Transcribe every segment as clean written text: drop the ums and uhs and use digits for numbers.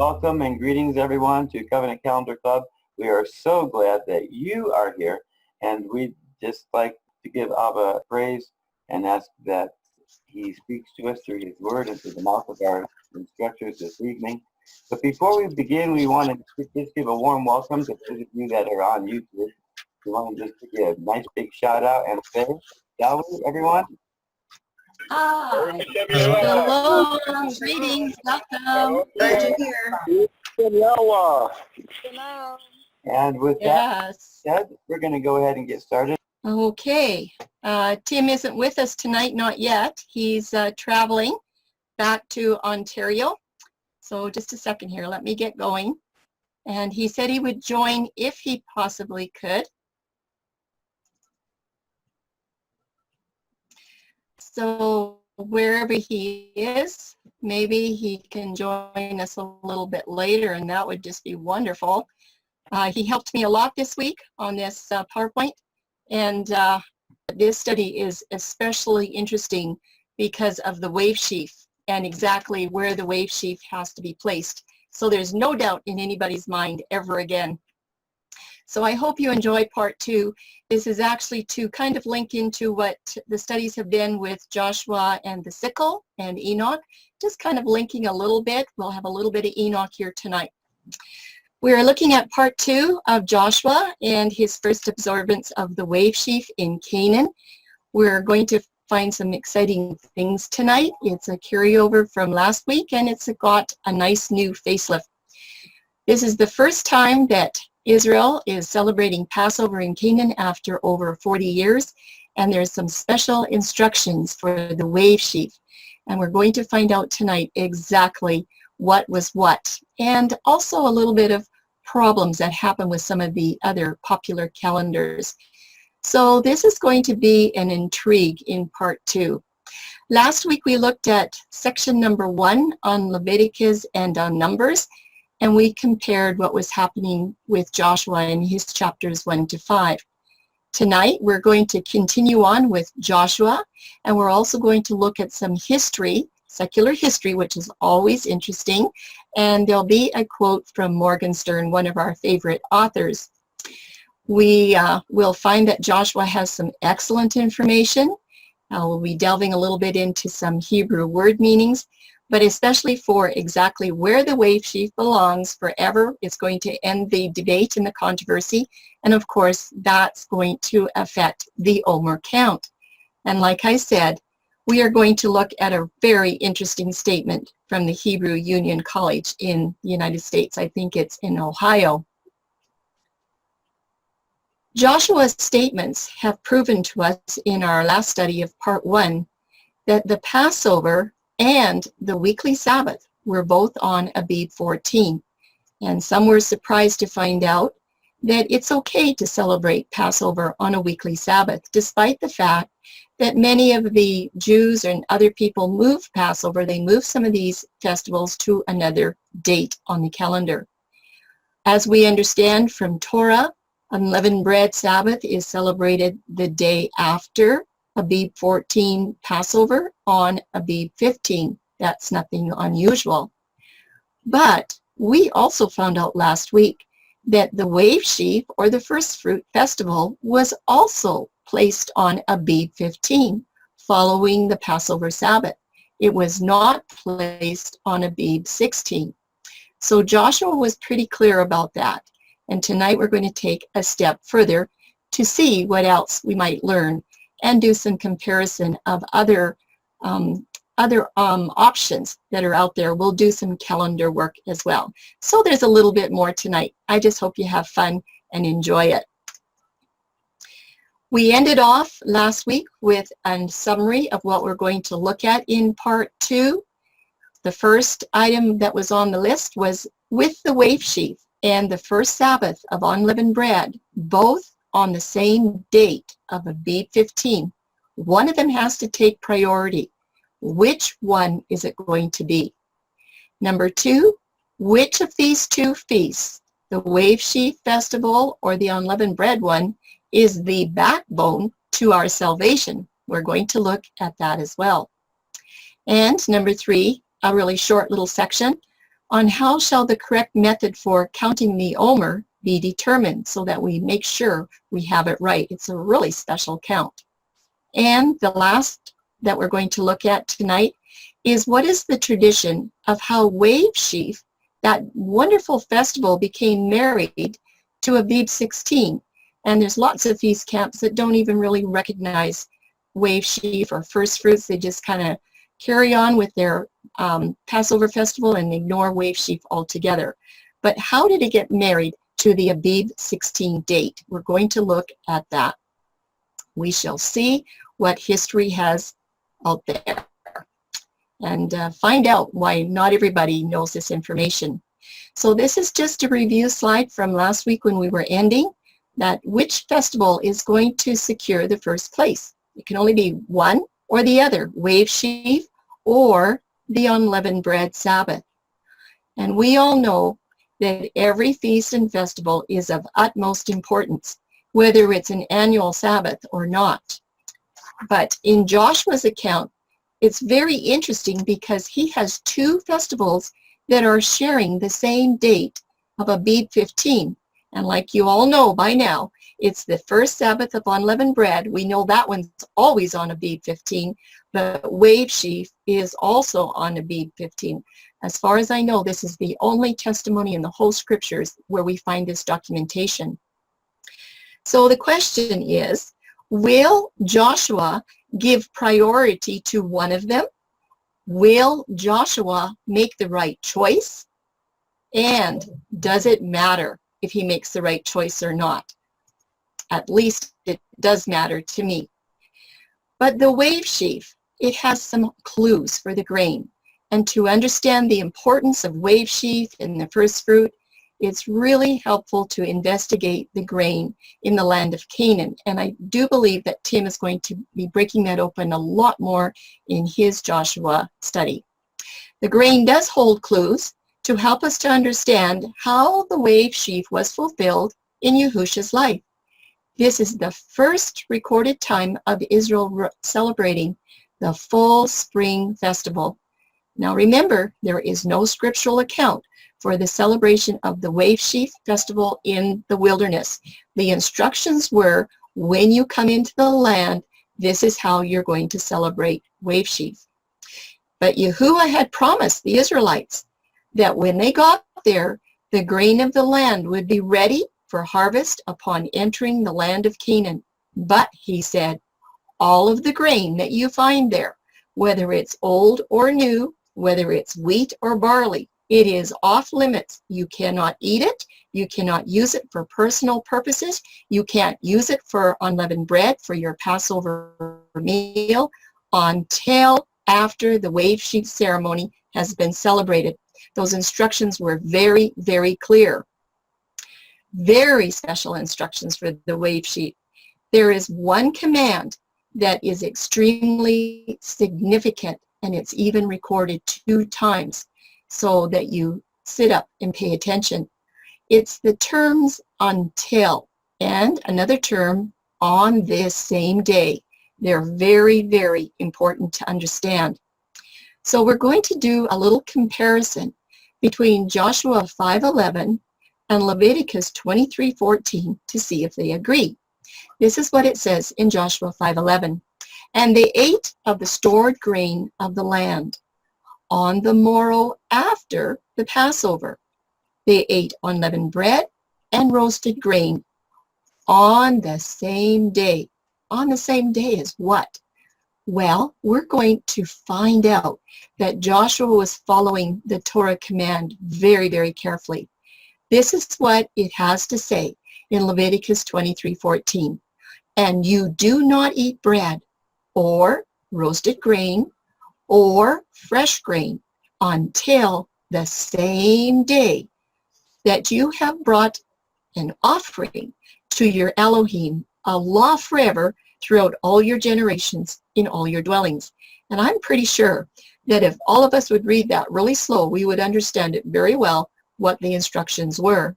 Welcome and greetings, everyone, to Covenant Calendar Club. We are so glad that you are here, and we'd just like to give Abba praise and ask that he speaks to us through his word and through the mouth of our instructors this evening. But before we begin, we want to just give a warm welcome to those of you that are on YouTube. We want to just give a nice big shout out and say, shall we, everyone? Hi. Hello. Greetings. Welcome. Glad you're here. Hello. And with that said, we're going to go ahead and get started. Okay. Tim isn't with us tonight, not yet. He's traveling back to Ontario. So just a second here. Let me get going. And he said he would join if he possibly could. So wherever he is, maybe he can join us a little bit later, and that would just be wonderful. He helped me a lot this week on this PowerPoint, and this study is especially interesting because of the wave sheaf and exactly where the wave sheaf has to be placed. So there's no doubt in anybody's mind ever again. So I hope you enjoy part 2. This is actually to kind of link into what the studies have been with Joshua and the sickle and Enoch, just kind of linking a little bit. We'll have a little bit of Enoch here tonight. We're looking at part 2 of Joshua and his first observance of the wave sheaf in Canaan. We're going to find some exciting things tonight. It's a carryover from last week, and it's got a nice new facelift. This is the first time that Israel is celebrating Passover in Canaan after over 40 years, and there's some special instructions for the wave sheaf. And we're going to find out tonight exactly what was what, and also a little bit of problems that happen with some of the other popular calendars. So this is going to be an intrigue in part 2. Last week we looked at section number 1 on Leviticus and on Numbers, and we compared what was happening with Joshua in his chapters 1 to 5. Tonight, we're going to continue on with Joshua, and we're also going to look at some history, secular history, which is always interesting, and there'll be a quote from Morgenstern, one of our favorite authors. We will find that Joshua has some excellent information. We'll be delving a little bit into some Hebrew word meanings, but especially for exactly where the wave sheaf belongs forever. It's going to end the debate and the controversy, and of course that's going to affect the Omer count. And like I said, we are going to look at a very interesting statement from the Hebrew Union College in the United States. I think it's in Ohio. Joshua's statements have proven to us in our last study of part 1 that the Passover and the weekly Sabbath were both on Abib 14. And some were surprised to find out that it's okay to celebrate Passover on a weekly Sabbath, despite the fact that many of the Jews and other people move Passover. They move some of these festivals to another date on the calendar. As we understand from Torah, Unleavened Bread Sabbath is celebrated the day after Abib 14 Passover on Abib 15. That's nothing unusual. But we also found out last week that the wave sheaf, or the first fruit festival, was also placed on Abib 15 following the Passover Sabbath. It was not placed on Abib 16. So Joshua was pretty clear about that. And tonight we're going to take a step further to see what else we might learn and do some comparison of other options that are out there. We'll do some calendar work as well. So there's a little bit more tonight. I just hope you have fun and enjoy it. We ended off last week with a summary of what we're going to look at in part 2. The first item that was on the list was with the wave sheaf and the first Sabbath of unleavened bread, both on the same date of Abib 15. One of them has to take priority. Which one is it going to be? Number 2, which of these 2 feasts, the wave sheaf festival or the unleavened bread one, is the backbone to our salvation? We're going to look at that as well. And number 3, a really short little section, on how shall the correct method for counting the omer be determined so that we make sure we have it right. It's a really special count. And the last that we're going to look at tonight is what is the tradition of how Wave Sheaf, that wonderful festival, became married to Abib 16. And there's lots of feast camps that don't even really recognize Wave Sheaf or first fruits. They just kind of carry on with their Passover festival and ignore Wave Sheaf altogether. But how did it get married to the Abib 16 date? We're going to look at that. We shall see what history has out there and find out why not everybody knows this information. So this is just a review slide from last week when we were ending, that which festival is going to secure the first place. It can only be one or the other, Wave Sheaf or the Unleavened Bread Sabbath. And we all know that every feast and festival is of utmost importance, whether it's an annual Sabbath or not. But in Joshua's account, it's very interesting because he has two festivals that are sharing the same date of Abib 15. And like you all know by now, it's the first Sabbath of Unleavened Bread. We know that one's always on Abib 15, but Wave Sheaf is also on Abib 15. As far as I know, this is the only testimony in the whole scriptures where we find this documentation. So the question is, will Joshua give priority to one of them? Will Joshua make the right choice? And does it matter if he makes the right choice or not? At least it does matter to me. But the Wave Sheaf, it has some clues for the grain. And to understand the importance of Wave Sheaf in the first fruit, it's really helpful to investigate the grain in the land of Canaan. And I do believe that Tim is going to be breaking that open a lot more in his Joshua study. The grain does hold clues to help us to understand how the Wave Sheaf was fulfilled in Yahushua's life. This is the first recorded time of Israel celebrating the full spring festival. Now remember, there is no scriptural account for the celebration of the Wave Sheaf festival in the wilderness. The instructions were, when you come into the land, this is how you're going to celebrate Wave Sheaf. But Yahuwah had promised the Israelites that when they got there, the grain of the land would be ready for harvest upon entering the land of Canaan. But, he said, all of the grain that you find there, whether it's old or new, whether it's wheat or barley, it is off limits. You cannot eat it. You cannot use it for personal purposes. You can't use it for unleavened bread for your Passover meal until after the Wave Sheaf ceremony has been celebrated. Those instructions were very, very clear. Very special instructions for the Wave Sheaf. There is one command that is extremely significant, and it's even recorded 2 times so that you sit up and pay attention. It's the terms until and another term on this same day. They're very, very important to understand. So we're going to do a little comparison between Joshua 5:11 and Leviticus 23:14 to see if they agree. This is what it says in Joshua 5:11. And they ate of the stored grain of the land on the morrow after the Passover. They ate unleavened bread and roasted grain on the same day. On the same day as what? Well, we're going to find out that Joshua was following the Torah command very, very carefully. This is what it has to say in Leviticus 23:14. And you do not eat bread or roasted grain or fresh grain until the same day that you have brought an offering to your Elohim, a law forever throughout all your generations in all your dwellings. And I'm pretty sure that if all of us would read that really slow, we would understand it very well what the instructions were.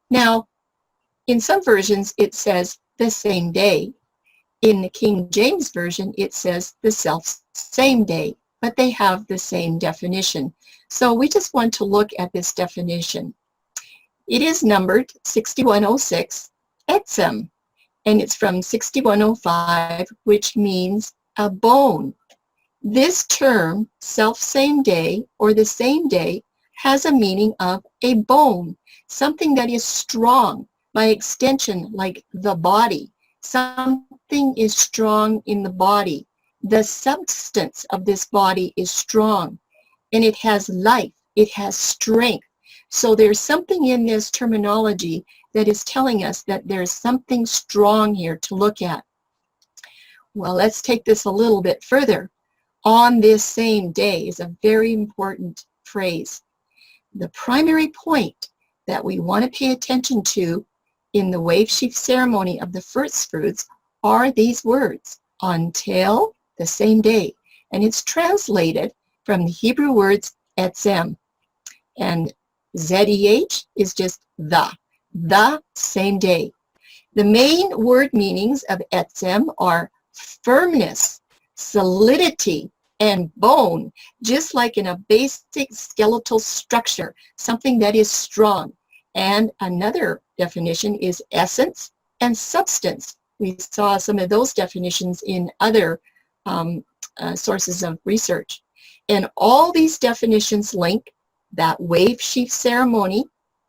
Now, in some versions, it says the same day. In the King James Version, it says the self same day. but they have the same definition. So we just want to look at this definition. It is numbered 6106 etzem, and it's from 6105, which means a bone. This term, self-same day or the same day, has a meaning of a bone, something that is strong, by extension, like the body. Something is strong in the body. The substance of this body is strong, and it has life. It has strength. So there's something in this terminology that is telling us that there's something strong here to look at. Well, let's take this a little bit further. On this same day is a very important phrase. The primary point that we want to pay attention to in the wave sheaf ceremony of the first fruits are these words, until the same day. And it's translated from the Hebrew words etzem. And ZEH is just the same day. The main word meanings of etzem are firmness, solidity, and bone, just like in a basic skeletal structure, something that is strong. And another definition is essence and substance. We saw some of those definitions in other sources of research. And all these definitions link that wave sheaf ceremony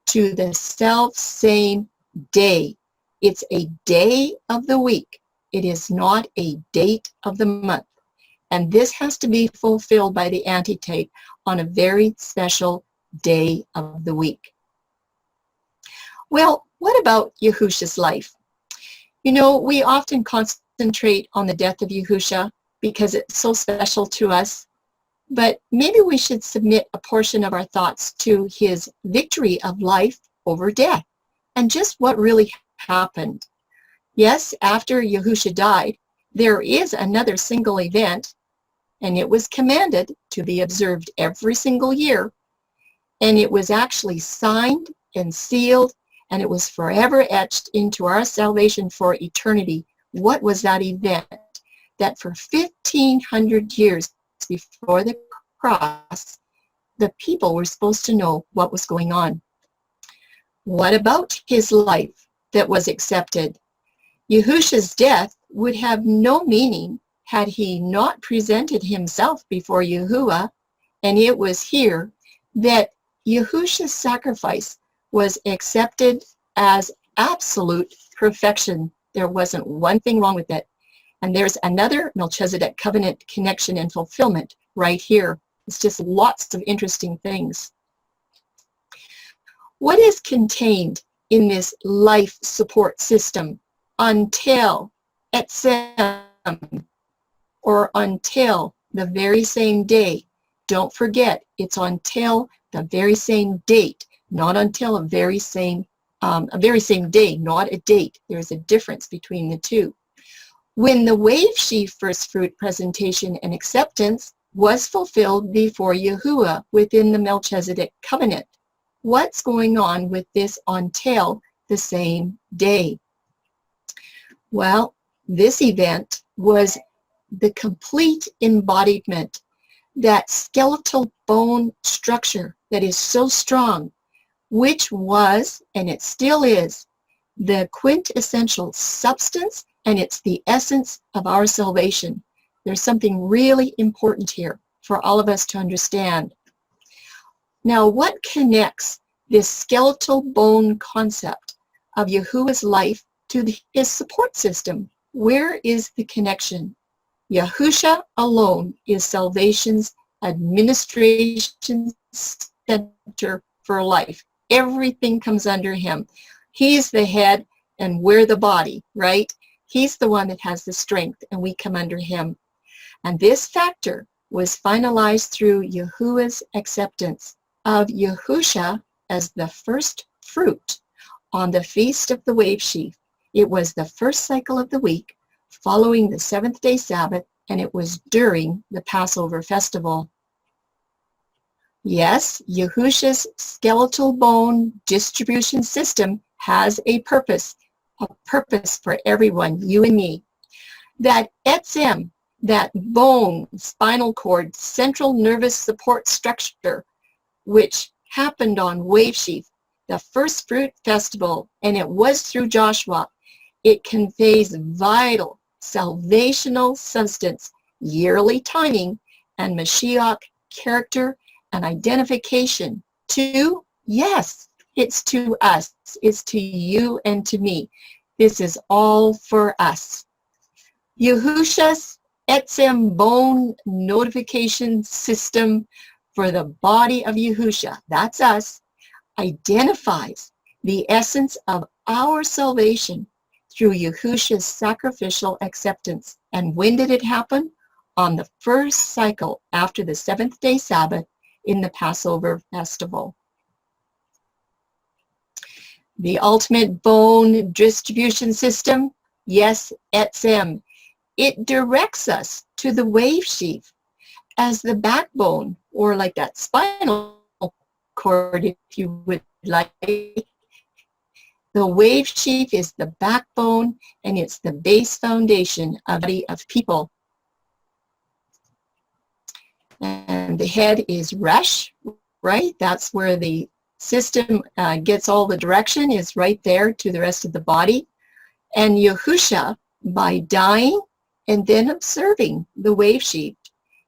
to the self-same day. It's a day of the week. It is not a date of the month. And this has to be fulfilled by the antitype on a very special day of the week. Well, what about Yahusha's life? You know, we often concentrate on the death of Yahusha because it's so special to us, but maybe we should submit a portion of our thoughts to his victory of life over death and just what really happened. Yes, after Yahusha died, there is another single event, and it was commanded to be observed every single year, and it was actually signed and sealed, and it was forever etched into our salvation for eternity. What was that event? That for 1,500 years before the cross, the people were supposed to know what was going on. What about his life that was accepted? Yahusha's death would have no meaning had he not presented himself before Yahuwah, and it was here that Yahusha's sacrifice was accepted as absolute perfection. There wasn't one thing wrong with it. And there's another Melchizedek covenant connection and fulfillment right here. It's just lots of interesting things. What is contained in this life support system until etzem, or until the very same day? Don't forget, it's until the very same date, not until a very same day, not a date. There's a difference between the two. When the wave sheaf first fruit presentation and acceptance was fulfilled before Yahuwah within the Melchizedek covenant, what's going on with this until the same day? Well, this event was the complete embodiment, that skeletal bone structure that is so strong, which was, and it still is, the quintessential substance, and it's the essence of our salvation. There's something really important here for all of us to understand. Now, what connects this skeletal bone concept of Yahuwah's life to his support system? Where is the connection? Yahusha alone is salvation's administration center for life. Everything comes under him. He's the head and we're the body, right? He's the one that has the strength and we come under him. And this factor was finalized through Yahuwah's acceptance of Yahusha as the first fruit on the Feast of the Wave Sheaf. It was the first cycle of the week following the seventh-day Sabbath, and it was during the Passover festival. Yes, Yahusha's skeletal bone distribution system has a purpose for everyone, you and me. That etzem, that bone, spinal cord, central nervous support structure, which happened on Wave Sheaf, the first fruit festival, and it was through Joshua. It conveys vital salvational substance, yearly timing, and Mashiach character and identification to, yes, it's to us, it's to you and to me. This is all for us. Yahusha's Etzem bone notification system for the body of Yahusha, that's us, identifies the essence of our salvation through Yahusha's sacrificial acceptance. And when did it happen? On the first cycle after the seventh-day Sabbath in the Passover festival. The ultimate bone distribution system, yes, Etzem. It directs us to the wave sheaf as the backbone, or like that spinal cord, if you would like. The wave sheaf is the backbone, and it's the base foundation of the body of people. And the head is Resh, right? That's where the system gets all the direction, is right there to the rest of the body. And Yahusha, by dying and then observing the wave sheaf,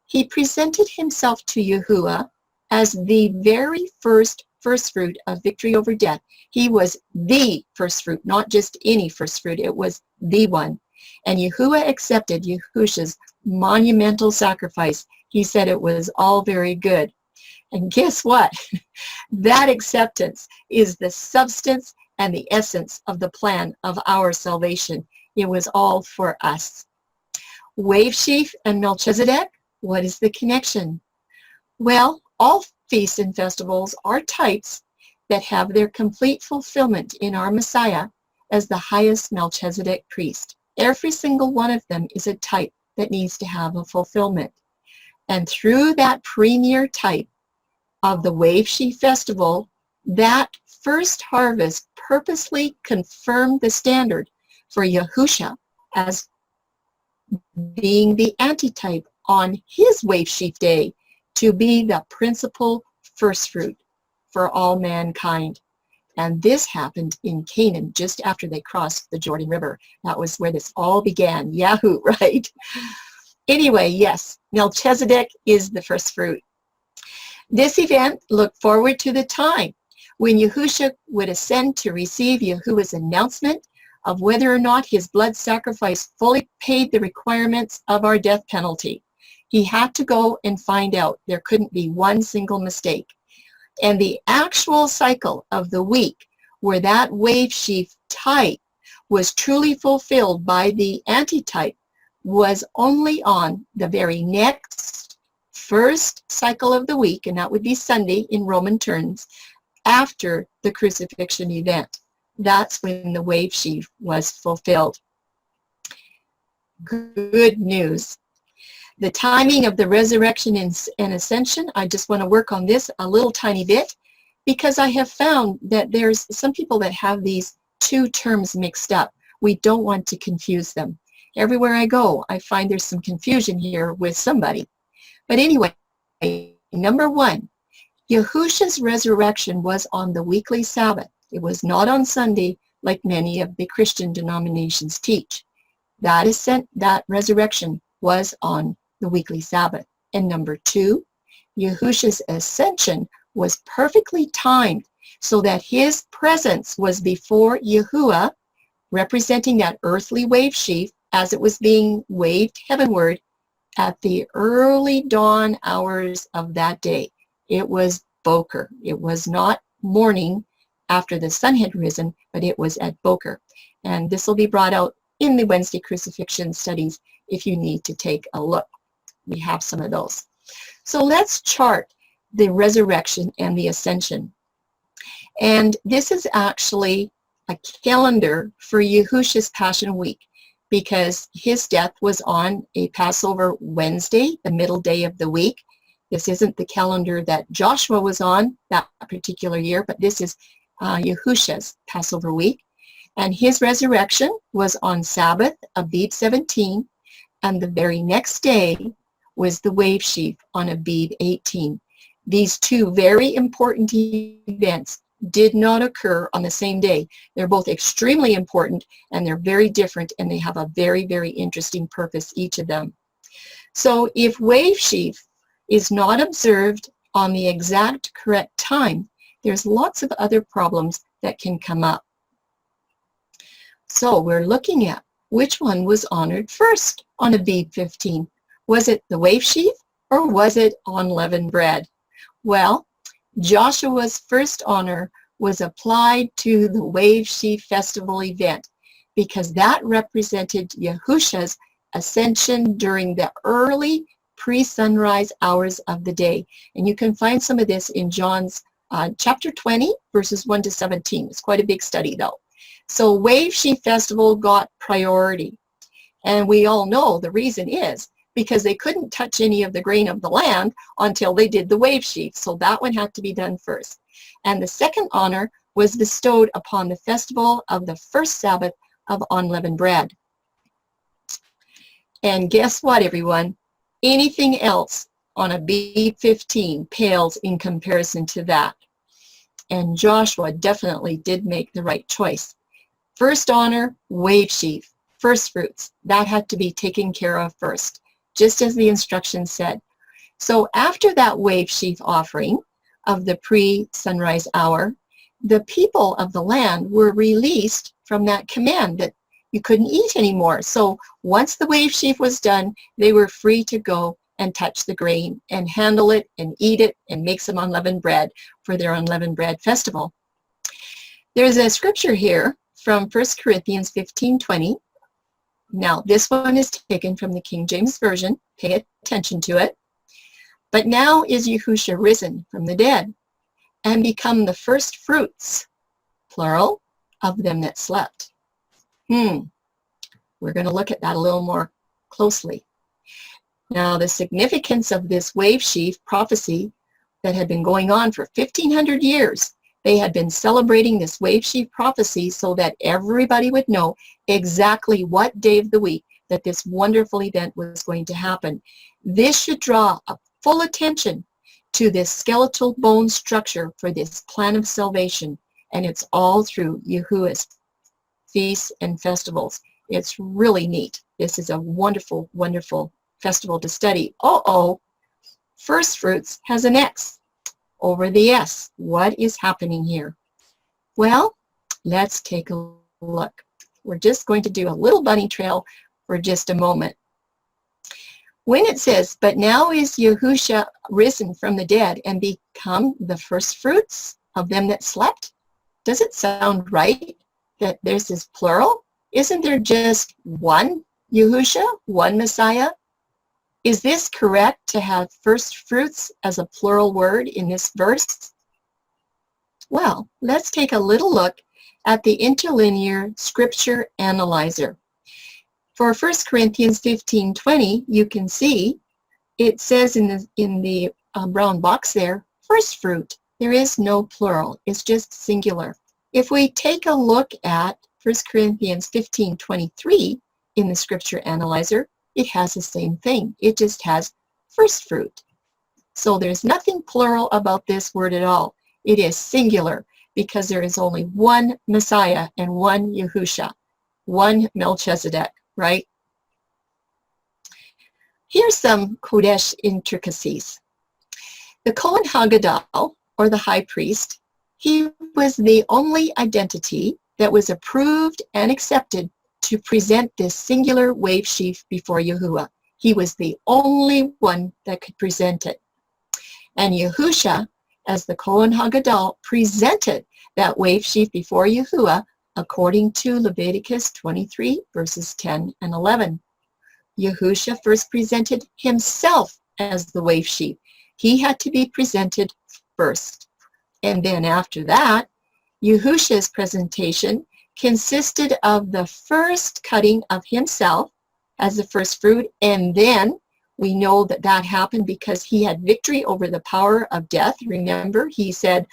he presented himself to Yahuwah as the very first fruit of victory over death. He was the first fruit, not just any first fruit. It was the one. And Yahuwah accepted Yahusha's monumental sacrifice. He said it was all very good. And guess what? That acceptance is the substance and the essence of the plan of our salvation. It was all for us. Wave sheaf and Melchizedek, what is the connection? Well, all feasts and festivals are types that have their complete fulfillment in our Messiah as the highest Melchizedek priest. Every single one of them is a type that needs to have a fulfillment. And through that premier type of the Wave Sheaf Festival, that first harvest purposely confirmed the standard for Yahusha as being the antitype on his Wave Sheaf Day to be the principal first fruit for all mankind. And this happened in Canaan just after they crossed the Jordan River. That was where this all began. Yahoo, right? Anyway, yes, Melchizedek is the first fruit. This event looked forward to the time when Yahusha would ascend to receive Yahuwah's announcement of whether or not his blood sacrifice fully paid the requirements of our death penalty. He had to go and find out. There couldn't be one single mistake. And the actual cycle of the week where that wave sheaf type was truly fulfilled by the antitype was only on the very next first cycle of the week, and that would be Sunday in Roman terms, after the crucifixion event. That's when the wave sheaf was fulfilled. Good news. The timing of the resurrection and ascension, I just want to work on this a little tiny bit, because I have found that there's some people that have these two terms mixed up. We don't want to confuse them. Everywhere I go, I find there's some confusion here with somebody. But anyway, number one, Yahusha's resurrection was on the weekly Sabbath. It was not on Sunday like many of the Christian denominations teach. That resurrection was on the weekly Sabbath. And number two, Yahusha's ascension was perfectly timed so that his presence was before Yahuwah, representing that earthly wave sheaf as it was being waved heavenward at the early dawn hours of that day. It was Boker. It was not morning after the sun had risen, but it was at Boker. And this will be brought out in the Wednesday crucifixion studies if you need to take a look. We have some of those. So let's chart the resurrection and the ascension. And this is actually a calendar for Yahusha's Passion Week, because his death was on a Passover Wednesday, the middle day of the week. This isn't the calendar that Joshua was on that particular year, but this is Yahusha's Passover week. And his resurrection was on Sabbath, Abib 17, and the very next day was the wave sheaf on Abib 18. These two very important events did not occur on the same day. They're both extremely important, and they're very different, and they have a very, very interesting purpose, each of them. So if wave sheaf is not observed on the exact correct time, there's lots of other problems that can come up. So we're looking at which one was honored first on Abib 15. Was it the wave sheaf or was it unleavened bread? Well, Joshua's first honor was applied to the wave sheaf festival event because that represented Yahusha's ascension during the early pre-sunrise hours of the day. And you can find some of this in John's chapter 20, verses 1 to 17. It's quite a big study, though. So wave sheaf festival got priority. And we all know the reason is because they couldn't touch any of the grain of the land until they did the wave sheaf. So that one had to be done first. And the second honor was bestowed upon the festival of the first Sabbath of unleavened bread. And guess what, everyone? Anything else on Abib 15 pales in comparison to that. And Joshua definitely did make the right choice. First honor, wave sheaf, first fruits. That had to be taken care of first, just as the instructions said. So after that wave sheaf offering of the pre-sunrise hour, the people of the land were released from that command that you couldn't eat anymore. So once the wave sheaf was done, they were free to go and touch the grain and handle it and eat it and make some unleavened bread for their unleavened bread festival. There's a scripture here from 1 Corinthians 15:20. Now, this one is taken from the King James Version. Pay attention to it. But now is Yahusha risen from the dead and become the first fruits, plural, of them that slept. We're going to look at that a little more closely. Now, the significance of this wave sheaf prophecy that had been going on for 1,500 years, they had been celebrating this wave sheaf prophecy so that everybody would know exactly what day of the week that this wonderful event was going to happen. This should draw a full attention to this skeletal bone structure for this plan of salvation, and it's all through Yahuwah's feasts and festivals. It's really neat. This is a wonderful, wonderful festival to study. First fruits has an X over the S. What is happening here? Well, let's take a look. We're just going to do a little bunny trail for just a moment. When it says, but now is Yahusha risen from the dead and become the first fruits of them that slept, does it sound right that this is plural? Isn't there just one Yahusha, one Messiah? Is this correct to have first fruits as a plural word in this verse? Well, let's take a little look at the interlinear scripture analyzer. For 1 Corinthians 15:20, you can see it says in the brown box there, first fruit. There is no plural. It's just singular. If we take a look at 1 Corinthians 15:23 in the scripture analyzer, it has the same thing. It just has first fruit. So there's nothing plural about this word at all. It is singular because there is only one Messiah and one Yahusha, one Melchizedek, right? Here's some Kodesh intricacies. The Kohen HaGadol, or the high priest, he was the only identity that was approved and accepted to present this singular wave sheaf before Yahuwah. He was the only one that could present it. And Yahusha, as the Kohen HaGadol, presented that wave sheaf before Yahuwah according to Leviticus 23, verses 10 and 11. Yahusha first presented himself as the wave sheaf. He had to be presented first. And then after that, Yahusha's presentation consisted of the first cutting of himself as the first fruit, and then we know that that happened because he had victory over the power of death. Remember, he said,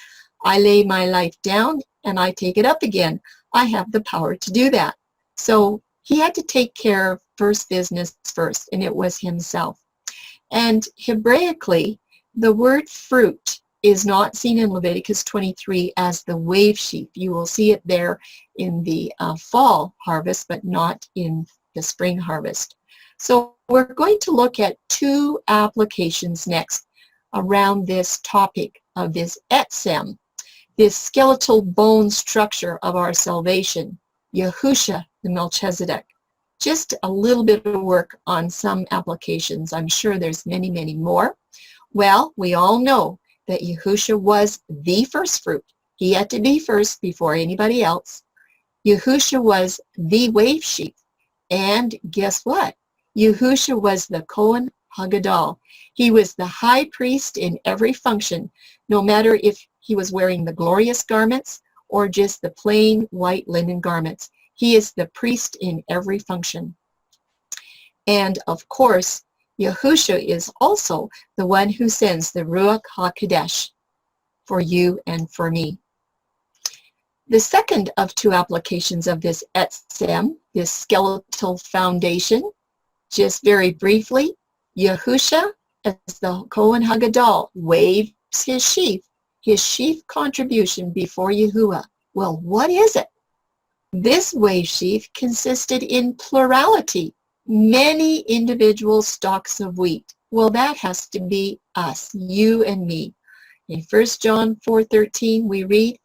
I lay my life down and I take it up again. I have the power to do that. So He had to take care of first business first, and it was himself. And Hebraically, the word fruit is not seen in Leviticus 23 as the wave sheaf. You will see it there in the fall harvest, but not in the spring harvest. So we're going to look at two applications next around this topic of this etsem, this skeletal bone structure of our salvation, Yahusha the Melchizedek. Just a little bit of work on some applications. I'm sure there's many, many more. Well, we all know that Yahusha was the first fruit. He had to be first before anybody else. Yahusha was the wave sheaf. And guess what? Yahusha was the Kohen Hagadol. He was the high priest in every function, no matter if he was wearing the glorious garments or just the plain white linen garments. He is the priest in every function. And of course, Yahusha is also the one who sends the Ruach HaKodesh for you and for me. The second of two applications of this etsem, this skeletal foundation, just very briefly, Yahusha, as the Kohen Hagadol, waves his sheaf contribution before Yahuwah. Well, what is it? This wave sheaf consisted in plurality, many individual stalks of wheat. Well, that has to be us, you and me. In 1 John 4:13, we read,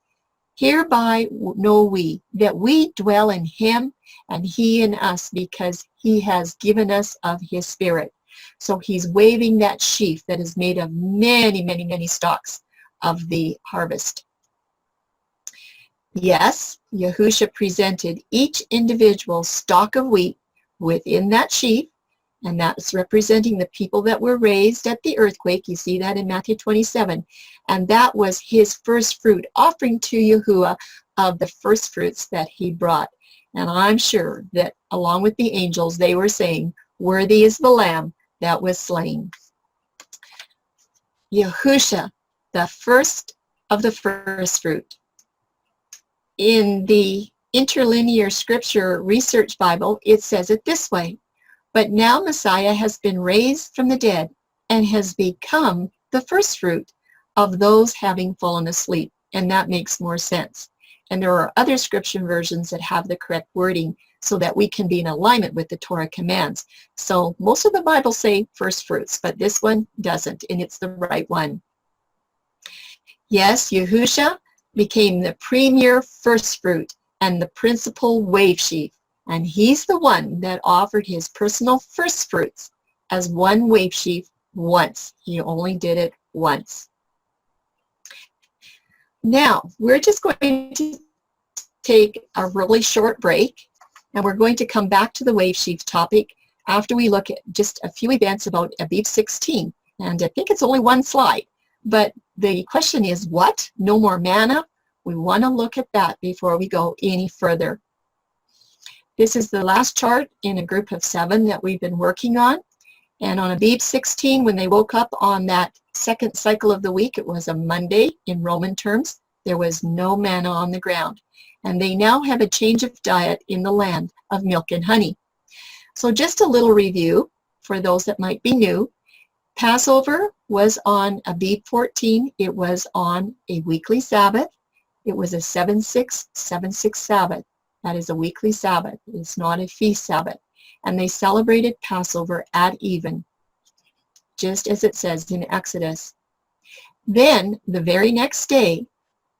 "Hereby know we that we dwell in him and he in us, because he has given us of his Spirit." So he's waving that sheaf that is made of many, many, many stalks of the harvest. Yes, Yahusha presented each individual stalk of wheat within that sheaf, and that's representing the people that were raised at the earthquake. You see that in Matthew 27. And that was his first fruit, offering to Yahuwah of the first fruits that he brought. And I'm sure that along with the angels, they were saying, "Worthy is the Lamb that was slain." Yahusha, the first of the first fruit. In the Interlinear Scripture Research Bible, it says it this way: "But now Messiah has been raised from the dead and has become the first fruit of those having fallen asleep." And that makes more sense. And there are other scripture versions that have the correct wording so that we can be in alignment with the Torah commands. So most of the Bibles say first fruits, but this one doesn't, and it's the right one. Yes, Yahusha became the premier first fruit and the principal wave sheaf. And he's the one that offered his personal first fruits as one wave sheaf once. He only did it once. Now, we're just going to take a really short break, and we're going to come back to the wave sheaf topic after we look at just a few events about Abib 16. And I think it's only one slide. But the question is, what? No more manna? We want to look at that before we go any further. This is the last chart in a group of 7 that we've been working on. And on Abib 16, when they woke up on that second cycle of the week, it was a Monday in Roman terms, there was no manna on the ground. And they now have a change of diet in the land of milk and honey. So just a little review for those that might be new. Passover was on Abib 14. It was on a weekly Sabbath. It was a 7-6 Sabbath. That is a weekly Sabbath. It's not a feast Sabbath. And they celebrated Passover at even, just as it says in Exodus. Then, the very next day,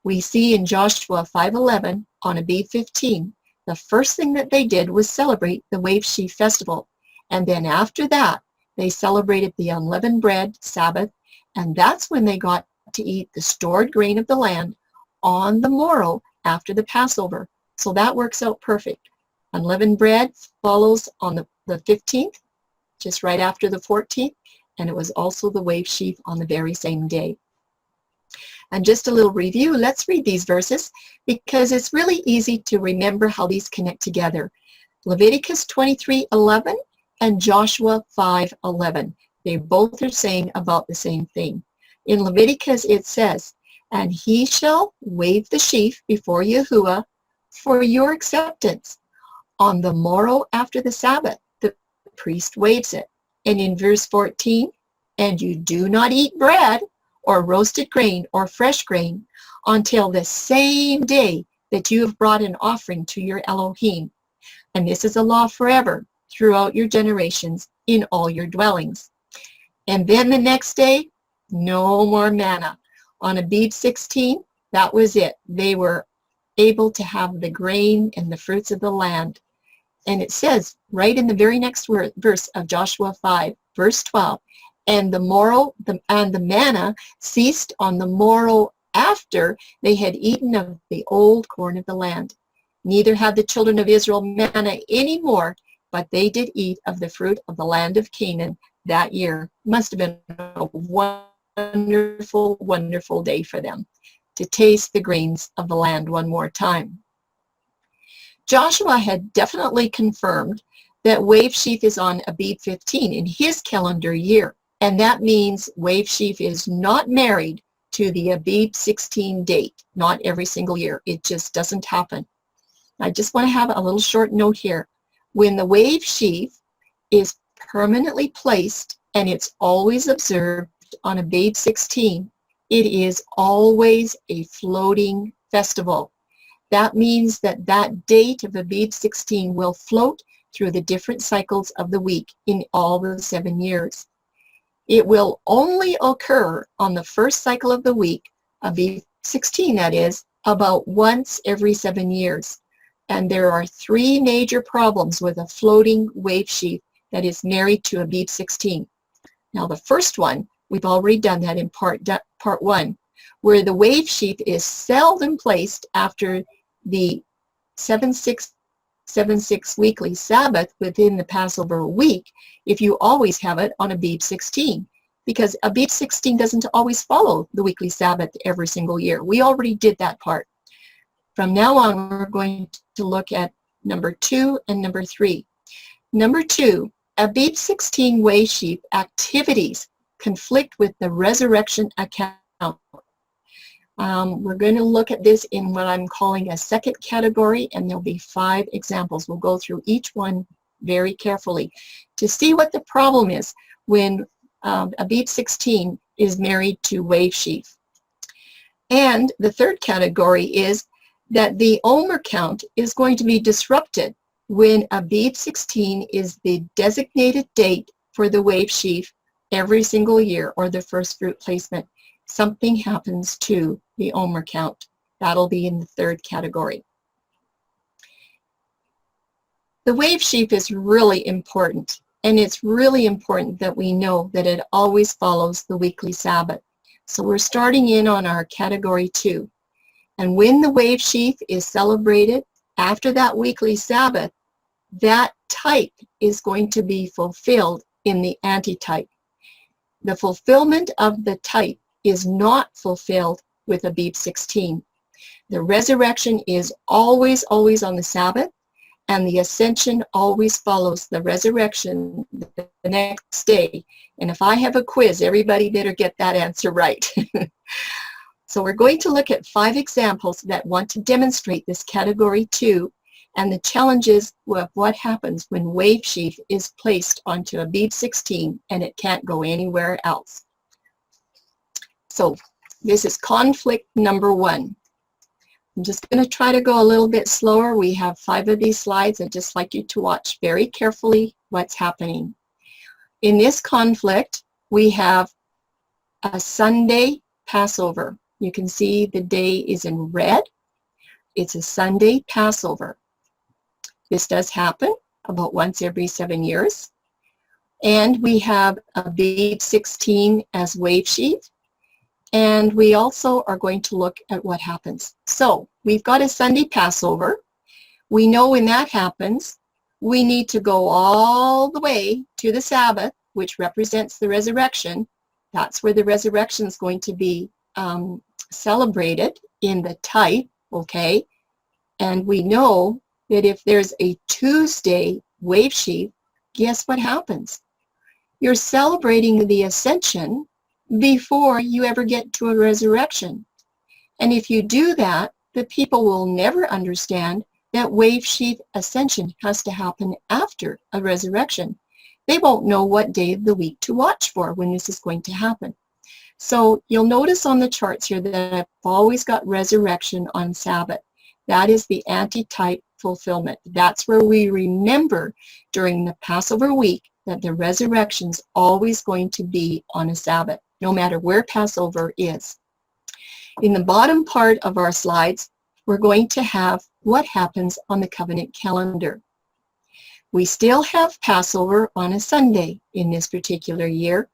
we see in Joshua 5:11 on Abib 15, the first thing that they did was celebrate the Wave Sheaf Festival. And then after that, they celebrated the Unleavened Bread Sabbath, and that's when they got to eat the stored grain of the land on the morrow after the Passover. So that works out perfect. Unleavened bread follows on the 15th, just right after the 14th, and it was also the wave sheaf on the very same day. And just a little review, let's read these verses because it's really easy to remember how these connect together. Leviticus 23:11 and Joshua 5:11. They both are saying about the same thing. In Leviticus it says, "And he shall wave the sheaf before Yahuwah for your acceptance. On the morrow after the Sabbath, the priest waves it. And in verse 14, and you do not eat bread or roasted grain or fresh grain until the same day that you have brought an offering to your Elohim. And this is a law forever throughout your generations in all your dwellings. And then the next day, no more manna. On Abib 16, that was it. They were able to have the grain and the fruits of the land. And it says right in the very next verse of Joshua 5, verse 12, and the manna ceased on the morrow after they had eaten of the old corn of the land. Neither had the children of Israel manna any more, but they did eat of the fruit of the land of Canaan that year. Must have been a wonderful, wonderful day for them to taste the grains of the land one more time. Joshua had definitely confirmed that Wave Sheaf is on Abib 15 in his calendar year, and that means Wave Sheaf is not married to the Abib 16 date, not every single year. It just doesn't happen. I just want to have a little short note here. When the Wave Sheaf is permanently placed and it's always observed on Abib 16, it is always a floating festival. That means that that date of Abib 16 will float through the different cycles of the week in all the 7 years. It will only occur on the first cycle of the week, Abib 16 that is, about once every 7 years. And there are 3 major problems with a floating wave sheaf that is married to Abib 16. Now the first one, we've already done that in part 1, where the wave sheaf is seldom placed after the 7-6-7-6 weekly Sabbath within the Passover week if you always have it on Abib 16, because Abib 16 doesn't always follow the weekly Sabbath every single year. We already did that part. From now on, we're going to look at number 2 and number 3. Number 2, Abib 16 wave sheaf activities conflict with the resurrection account. We're going to look at this in what I'm calling a second category, and there'll be 5 examples. We'll go through each one very carefully to see what the problem is when Abib 16 is married to wave sheaf. And the third category is that the Omer count is going to be disrupted when Abib 16 is the designated date for the wave sheaf every single year, or the first fruit placement. Something happens to the Omer count. That'll be in the third category. The wave sheaf is really important, and it's really important that we know that it always follows the weekly Sabbath. So we're starting in on our category 2. And when the wave sheaf is celebrated after that weekly Sabbath, that type is going to be fulfilled in the antitype. The fulfillment of the type is not fulfilled with Abib 16. The resurrection is always, always on the Sabbath, and the ascension always follows the resurrection the next day. And if I have a quiz, everybody better get that answer right. So we're going to look at 5 examples that want to demonstrate this category 2 and the challenges of what happens when wave sheaf is placed onto Abib 16 and it can't go anywhere else. So this is conflict number 1. I'm just going to try to go a little bit slower. We have 5 of these slides. I'd just like you to watch very carefully what's happening. In this conflict, we have a Sunday Passover. You can see the day is in red. It's a Sunday Passover. This does happen about once every 7 years. And we have Abib 16 as wave sheaf. And we also are going to look at what happens. So we've got a Sunday Passover. We know when that happens, we need to go all the way to the Sabbath, which represents the resurrection. That's where the resurrection is going to be celebrated in the type, okay? And we know that if there's a Tuesday wave sheaf, guess what happens? You're celebrating the ascension before you ever get to a resurrection. And if you do that, the people will never understand that Wave Sheaf Ascension has to happen after a resurrection. They won't know what day of the week to watch for when this is going to happen. So you'll notice on the charts here that I've always got resurrection on Sabbath. That is the antitype fulfillment. That's where we remember during the Passover week that the resurrection's always going to be on a Sabbath, no matter where Passover is. In the bottom part of our slides, we're going to have what happens on the covenant calendar. We still have Passover on a Sunday in this particular year.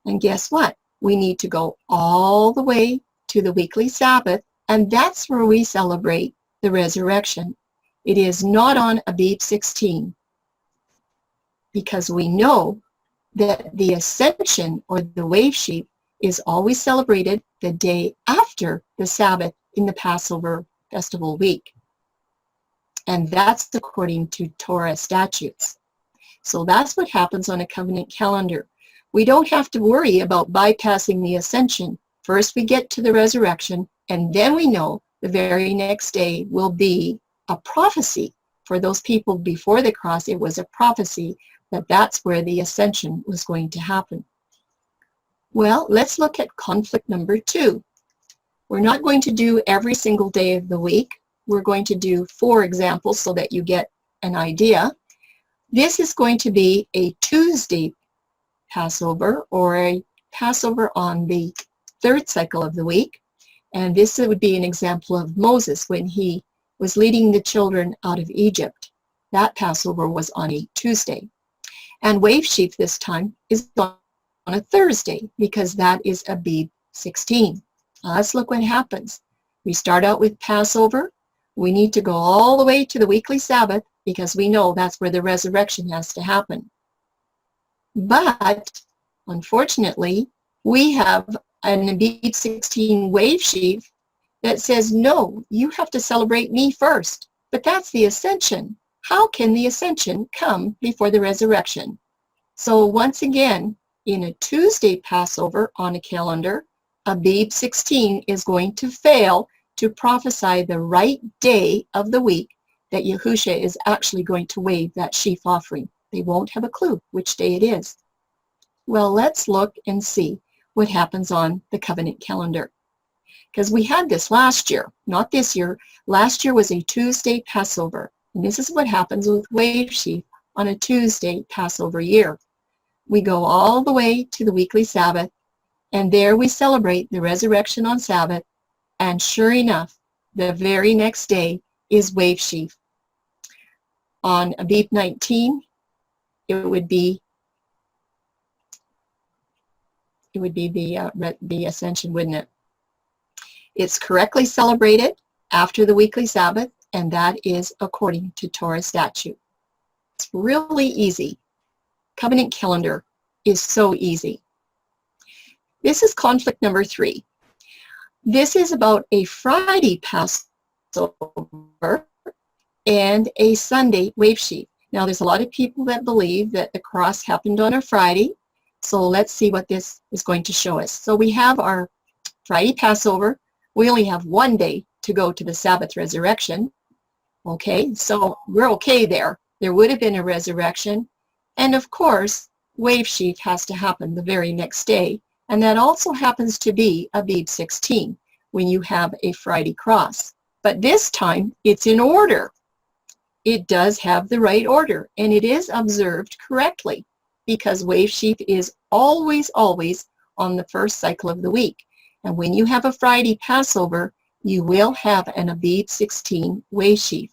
And guess what? We need to go all the way to the weekly Sabbath, and that's where we celebrate the resurrection. It is not on Abib 16, because we know that the Ascension, or the Wave Sheaf, is always celebrated the day after the Sabbath in the Passover festival week. And that's according to Torah statutes. So that's what happens on a covenant calendar. We don't have to worry about bypassing the Ascension. First we get to the resurrection, and then we know the very next day will be a prophecy. For those people before the cross, it was a prophecy that that's where the Ascension was going to happen. Well, let's look at conflict number 2. We're not going to do every single day of the week. We're going to do 4 examples so that you get an idea. This is going to be a Tuesday Passover, or a Passover on the 3rd cycle of the week. And this would be an example of Moses when he was leading the children out of Egypt. That Passover was on a Tuesday. And Wave Sheaf this time is on a Thursday, because that is Abib 16. Let's look what happens. We start out with Passover. We need to go all the way to the weekly Sabbath, because we know that's where the resurrection has to happen. But unfortunately, we have an Abib 16 Wave Sheaf that says, no, you have to celebrate me first. But that's the Ascension. How can the Ascension come before the resurrection? So once again, in a Tuesday Passover on a calendar, Abib 16 is going to fail to prophesy the right day of the week that Yahusha is actually going to wave that sheaf offering. They won't have a clue which day it is. Well, let's look and see what happens on the covenant calendar. Because we had this last year, not this year. Last year was a Tuesday Passover. And this is what happens with Wave Sheaf on a Tuesday Passover year. We go all the way to the weekly Sabbath, and there we celebrate the resurrection on Sabbath. And sure enough, the very next day is Wave Sheaf. On Abib 19, it would be the Ascension, wouldn't it? It's correctly celebrated after the weekly Sabbath, and that is according to Torah statute. It's really easy. Covenant calendar is so easy. This is conflict number 3. This is about a Friday Passover and a Sunday Wave Sheaf. Now, there's a lot of people that believe that the cross happened on a Friday. So let's see what this is going to show us. So we have our Friday Passover. We only have one day to go to the Sabbath resurrection. Okay, so we're okay there. There would have been a resurrection. And of course, Wave Sheaf has to happen the very next day. And that also happens to be Abib 16 when you have a Friday cross. But this time, it's in order. It does have the right order, and it is observed correctly, because Wave Sheaf is always, always on the 1st cycle of the week. And when you have a Friday Passover, you will have an Abib 16 Wave Sheaf.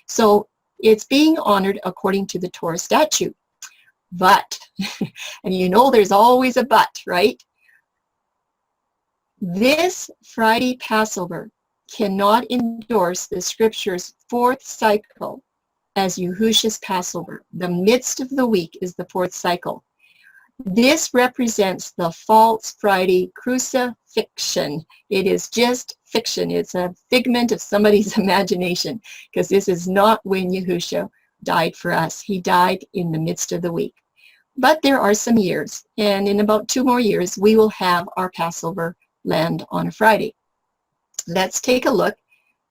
So it's being honored according to the Torah statute. But, and you know there's always a but, right? This Friday Passover cannot endorse the scripture's 4th cycle as Yahusha's Passover. The midst of the week is the 4th cycle. This represents the false Friday crucifixion. It is just fiction. It's a figment of somebody's imagination, because this is not when Yahusha died for us. He died in the midst of the week. But there are some years, and in about 2 more years, we will have our Passover land on a Friday. Let's take a look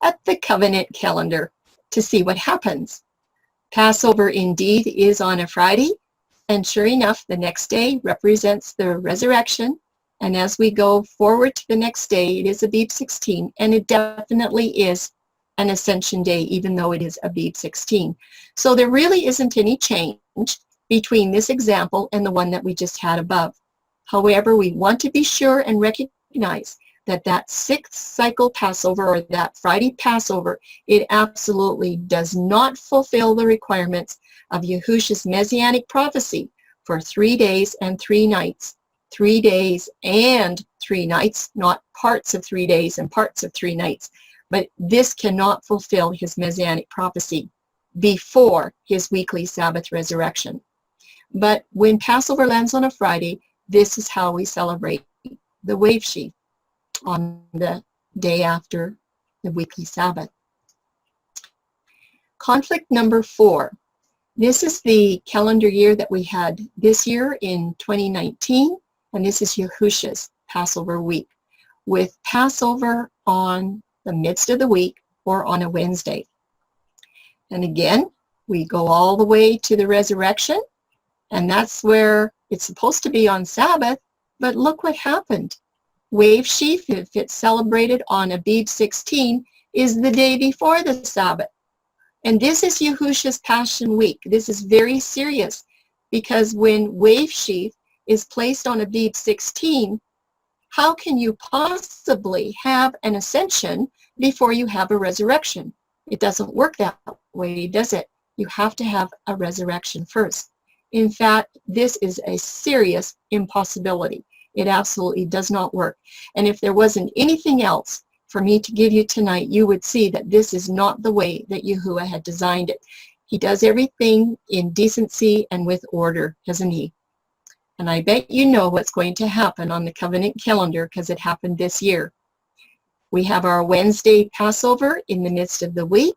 at the covenant calendar. to see what happens. Passover indeed is on a Friday, and sure enough, the next day represents the resurrection. And as we go forward to the next day, it is Abib 16, and it definitely is an Ascension Day, even though it is Abib 16. So there really isn't any change between this example and the one that we just had above. However, we want to be sure and recognize that that sixth cycle Passover, or that Friday Passover, it absolutely does not fulfill the requirements of Yahushua's messianic prophecy for 3 days and 3 nights. 3 days and 3 nights, not parts of 3 days and parts of 3 nights. But this cannot fulfill his messianic prophecy before his weekly Sabbath resurrection. But when Passover lands on a Friday, this is how we celebrate the wave sheaf on the day after the weekly Sabbath. Conflict number 4. This is the calendar year that we had this year in 2019, and this is Yahushua's Passover week, with Passover on the midst of the week or on a Wednesday. And again, we go all the way to the resurrection, and that's where it's supposed to be on Sabbath, but look what happened. Wave sheaf, if it's celebrated on Abib 16, is the day before the Sabbath. And this is Yahushua's Passion Week. This is very serious, because when wave sheaf is placed on Abib 16, how can you possibly have an ascension before you have a resurrection? It doesn't work that way, does it? You have to have a resurrection first. In fact, this is a serious impossibility. It absolutely does not work. And if there wasn't anything else for me to give you tonight, you would see that this is not the way that Yahuwah had designed it. He does everything in decency and with order, doesn't he? And I bet you know what's going to happen on the covenant calendar, because it happened this year. We have our Wednesday Passover in the midst of the week.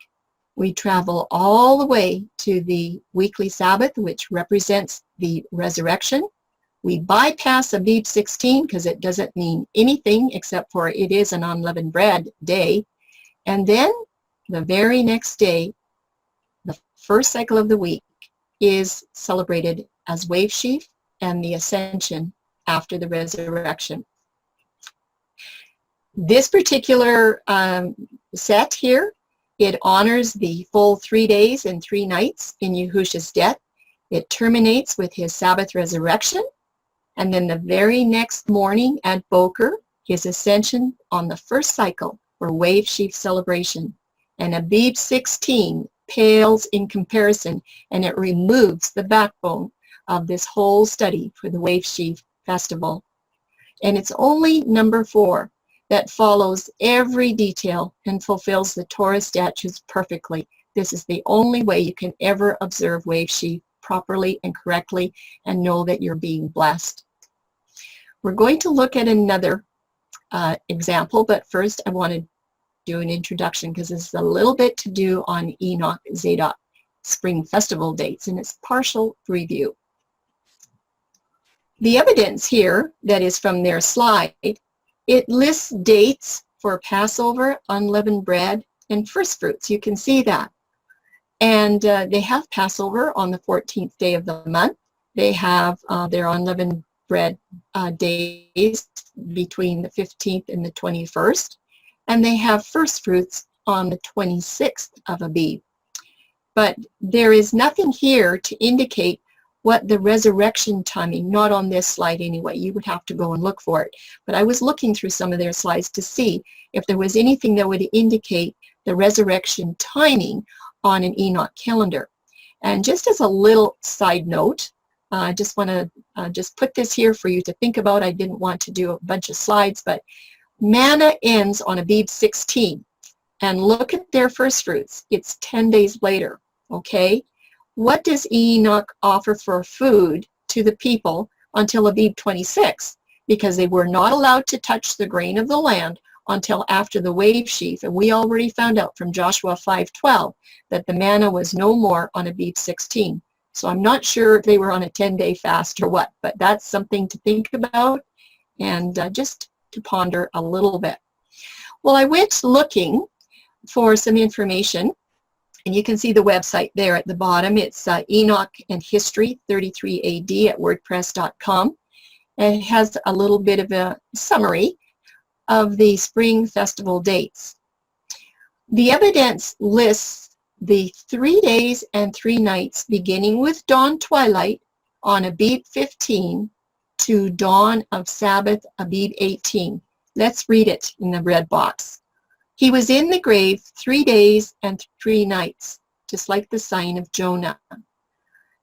We travel all the way to the weekly Sabbath, which represents the resurrection. We bypass Abib 16 because it doesn't mean anything except for it is an unleavened bread day. And then the very next day, the first cycle of the week, is celebrated as wave sheaf and the ascension after the resurrection. This particular set here, it honors the full 3 days and 3 nights in Yahushua's death. It terminates with his Sabbath resurrection, and then the very next morning at Boker, his ascension on the first cycle for wave sheaf celebration. And Abib 16 pales in comparison, and it removes the backbone of this whole study for the wave sheaf festival. And it's only number 4 that follows every detail and fulfills the Torah statutes perfectly. This is the only way you can ever observe wave sheaf properly and correctly and know that you're being blessed. We're going to look at another example, but first I want to do an introduction, because it's a little bit to do on Enoch Zadok Spring Festival dates, and it's partial review. The evidence here that is from their slide, it lists dates for Passover, unleavened bread, and first fruits. You can see that. And they have Passover on the 14th day of the month. They have their unleavened bread days between the 15th and the 21st. And they have first fruits on the 26th of Abib. But there is nothing here to indicate what the resurrection timing, not on this slide anyway. You would have to go and look for it. But I was looking through some of their slides to see if there was anything that would indicate the resurrection timing on an Enoch calendar. And just as a little side note, I just want to just put this here for you to think about. I didn't want to do a bunch of slides, but manna ends on Abib 16. And look at their first fruits. It's 10 days later, okay? What does Enoch offer for food to the people until Abib 26? Because they were not allowed to touch the grain of the land until after the wave sheaf. And we already found out from Joshua 5:12 that the manna was no more on Abib 16. So I'm not sure if they were on a 10-day fast or what, but that's something to think about and just to ponder a little bit. Well, I went looking for some information, And you can see the website there at the bottom. It's Enoch and History 33 AD at wordpress.com. And it has a little bit of a summary of the spring festival dates. The evidence lists the 3 days and 3 nights beginning with dawn twilight on Abib 15 to dawn of Sabbath Abib 18. Let's read it in the red box. He was in the grave 3 days and 3 nights, just like the sign of Jonah.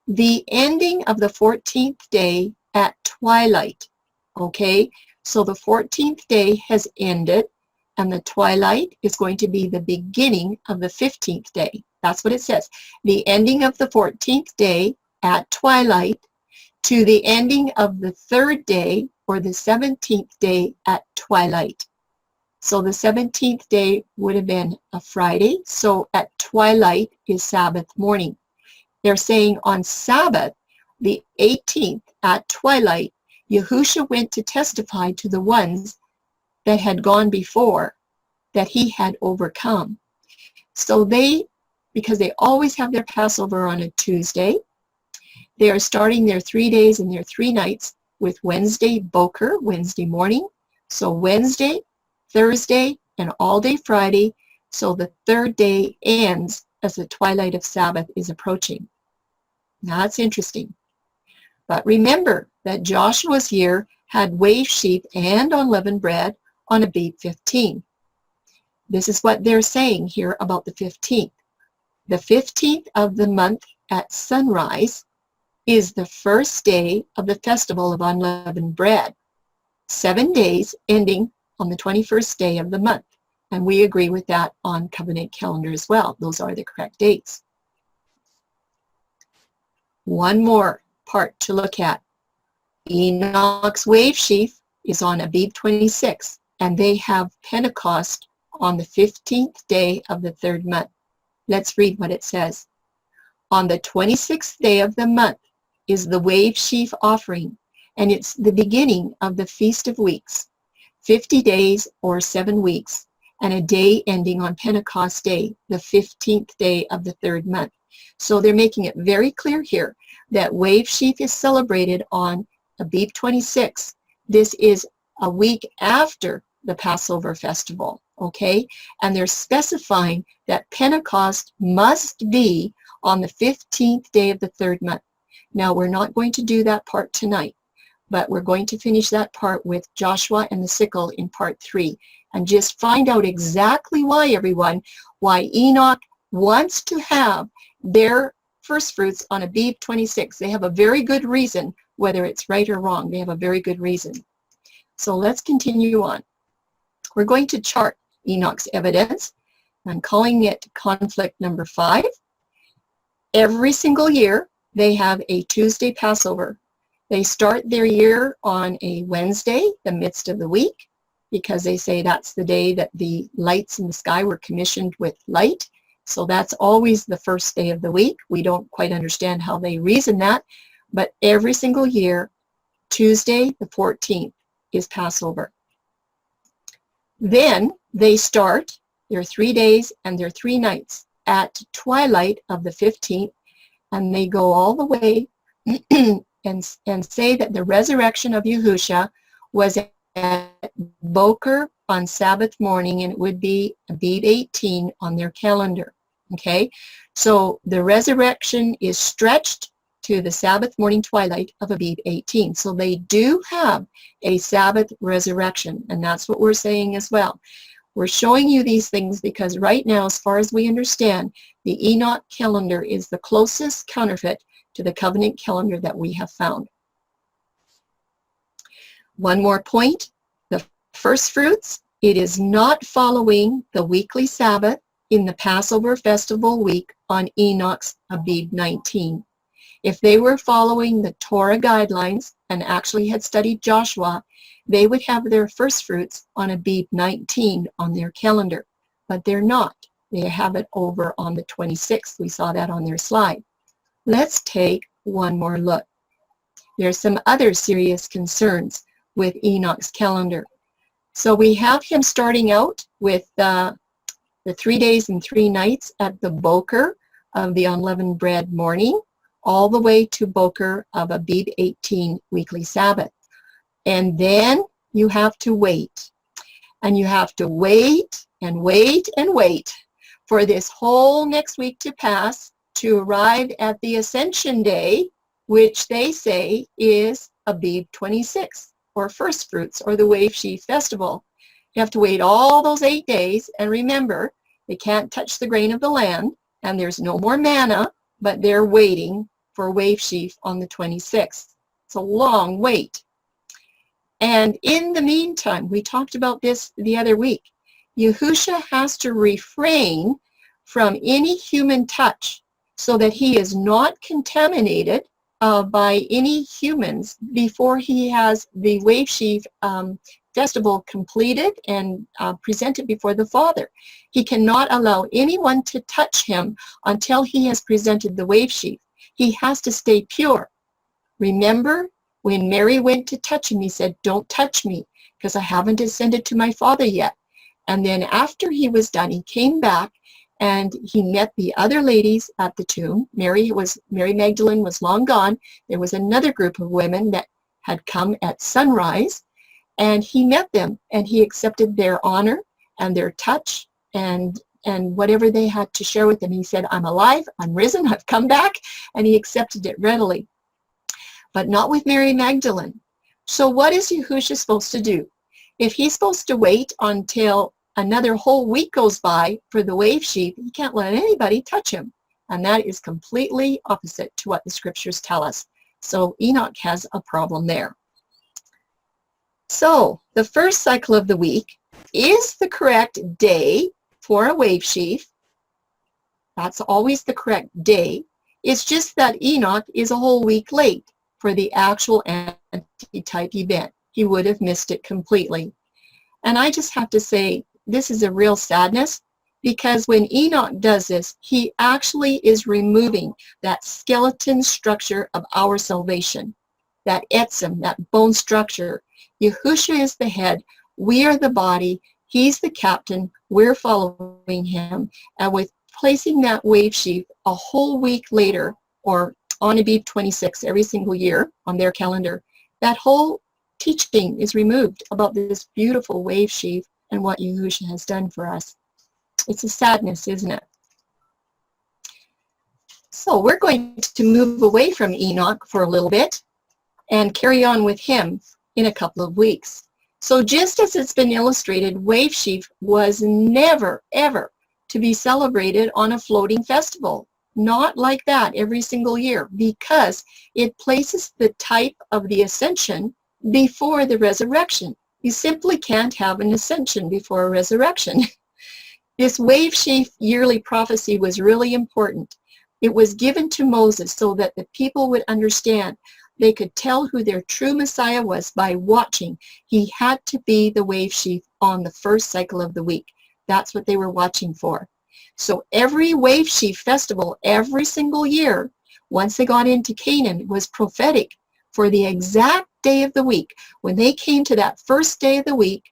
The ending of the 14th day at twilight. Okay, so the 14th day has ended, and the twilight is going to be the beginning of the 15th day. That's what it says. The ending of the 14th day at twilight to the ending of the 3rd day or the 17th day at twilight. So the 17th day would have been a Friday, so at twilight is Sabbath morning. They're saying on Sabbath, the 18th at twilight, Yahusha went to testify to the ones that had gone before that he had overcome. So they, because they always have their Passover on a Tuesday, they are starting their 3 days and their 3 nights with Wednesday Boker, Wednesday morning. So Wednesday, Thursday, and all day Friday. So the 3rd day ends as the twilight of Sabbath is approaching. Now that's interesting. But remember that Joshua's year had wave sheaf and unleavened bread on Abib 15. This is what they're saying here about the 15th. The 15th of the month at sunrise is the first day of the festival of unleavened bread. 7 days ending on the 21st day of the month. And we agree with that on covenant calendar as well. Those are the correct dates. One more part to look at. Enoch's wave sheaf is on Abib 26, and they have Pentecost on the 15th day of the 3rd month. Let's read what it says. On the 26th day of the month is the wave sheaf offering, and it's the beginning of the Feast of Weeks, 50 days or 7 weeks, and a day ending on Pentecost Day, the 15th day of the 3rd month. So they're making it very clear here that wave sheaf is celebrated on Abib 26. This is a week after the Passover festival, okay? And they're specifying that Pentecost must be on the 15th day of the 3rd month. Now, we're not going to do that part tonight, but we're going to finish that part with Joshua and the sickle in part 3 and just find out exactly why, everyone, why Enoch wants to have their first fruits on Abib 26. They have a very good reason, whether it's right or wrong. They have a very good reason. So let's continue on. We're going to chart Enoch's evidence. I'm calling it conflict number 5. Every single year, they have a Tuesday Passover. They start their year on a Wednesday, the midst of the week, because they say that's the day that the lights in the sky were commissioned with light. So that's always the first day of the week. We don't quite understand how they reason that, but every single year, Tuesday the 14th is Passover. Then they start their 3 days and their 3 nights at twilight of the 15th, and they go all the way and say that the resurrection of Yahusha was at Boker on Sabbath morning, and it would be Abib 18 on their calendar. Okay, so the resurrection is stretched to the Sabbath morning twilight of Abib 18. So they do have a Sabbath resurrection, and that's what we're saying as well. We're showing you these things because right now, as far as we understand, the Enoch calendar is the closest counterfeit to the covenant calendar that we have found. One more point, the first fruits, it is not following the weekly Sabbath in the Passover festival week on Enoch's Abib 19. If they were following the Torah guidelines and actually had studied Joshua, they would have their first fruits on Abib 19 on their calendar, but they're not. They have it over on the 26th. We saw that on their slide. Let's take one more look. There's some other serious concerns with Enoch's calendar. So we have him starting out with the 3 days and 3 nights at the Boker of the Unleavened Bread morning, all the way to Boker of Abib 18 weekly Sabbath. And then you have to wait. And you have to wait and wait and wait for this whole next week to pass to arrive at the Ascension Day, which they say is Abib 26, or First Fruits, or the Wave Sheaf Festival. You have to wait all those 8 days, and remember, they can't touch the grain of the land, and there's no more manna, but they're waiting for Wave Sheaf on the 26th. It's a long wait. And in the meantime, we talked about this the other week, Yahusha has to refrain from any human touch so that he is not contaminated by any humans before he has the Wave Sheaf festival completed and presented before the Father. He cannot allow anyone to touch him until he has presented the Wave Sheaf. He has to stay pure. Remember, when Mary went to touch him, he said, "Don't touch me, because I haven't ascended to my Father yet." And then after he was done, he came back and he met the other ladies at the tomb. Mary Magdalene was long gone. There was another group of women that had come at sunrise, and he met them, and he accepted their honor and their touch and whatever they had to share with him. He said, "I'm alive, I'm risen, I've come back," and he accepted it readily. But not with Mary Magdalene. So what is Yahusha supposed to do? If he's supposed to wait until another whole week goes by for the Wave Sheaf, he can't let anybody touch him. And that is completely opposite to what the scriptures tell us. So Enoch has a problem there. So the first cycle of the week is the correct day for a Wave Sheaf. That's always the correct day. It's just that Enoch is a whole week late for the actual antitype event. He would have missed it completely. And I just have to say, this is a real sadness, because when Enoch does this, he actually is removing that skeleton structure of our salvation, that etzem, that bone structure. Yahusha is the head, we are the body, he's the captain, we're following him. And with placing that Wave Sheaf a whole week later, or on Abib 26 every single year on their calendar, that whole teaching is removed about this beautiful Wave Sheaf and what Yahusha has done for us. It's a sadness, isn't it? So we're going to move away from Enoch for a little bit and carry on with him in a couple of weeks. So just as it's been illustrated, Wave Sheaf was never, ever to be celebrated on a floating festival. Not like that every single year, because it places the type of the ascension before the resurrection. You simply can't have an ascension before a resurrection. This Wave Sheaf yearly prophecy was really important. It was given to Moses so that the people would understand. They could tell who their true Messiah was by watching. He had to be the Wave Sheaf on the first cycle of the week. That's what they were watching for. So every Wave Sheaf festival, every single year, once they got into Canaan, was prophetic for the exact day of the week. When they came to that first day of the week,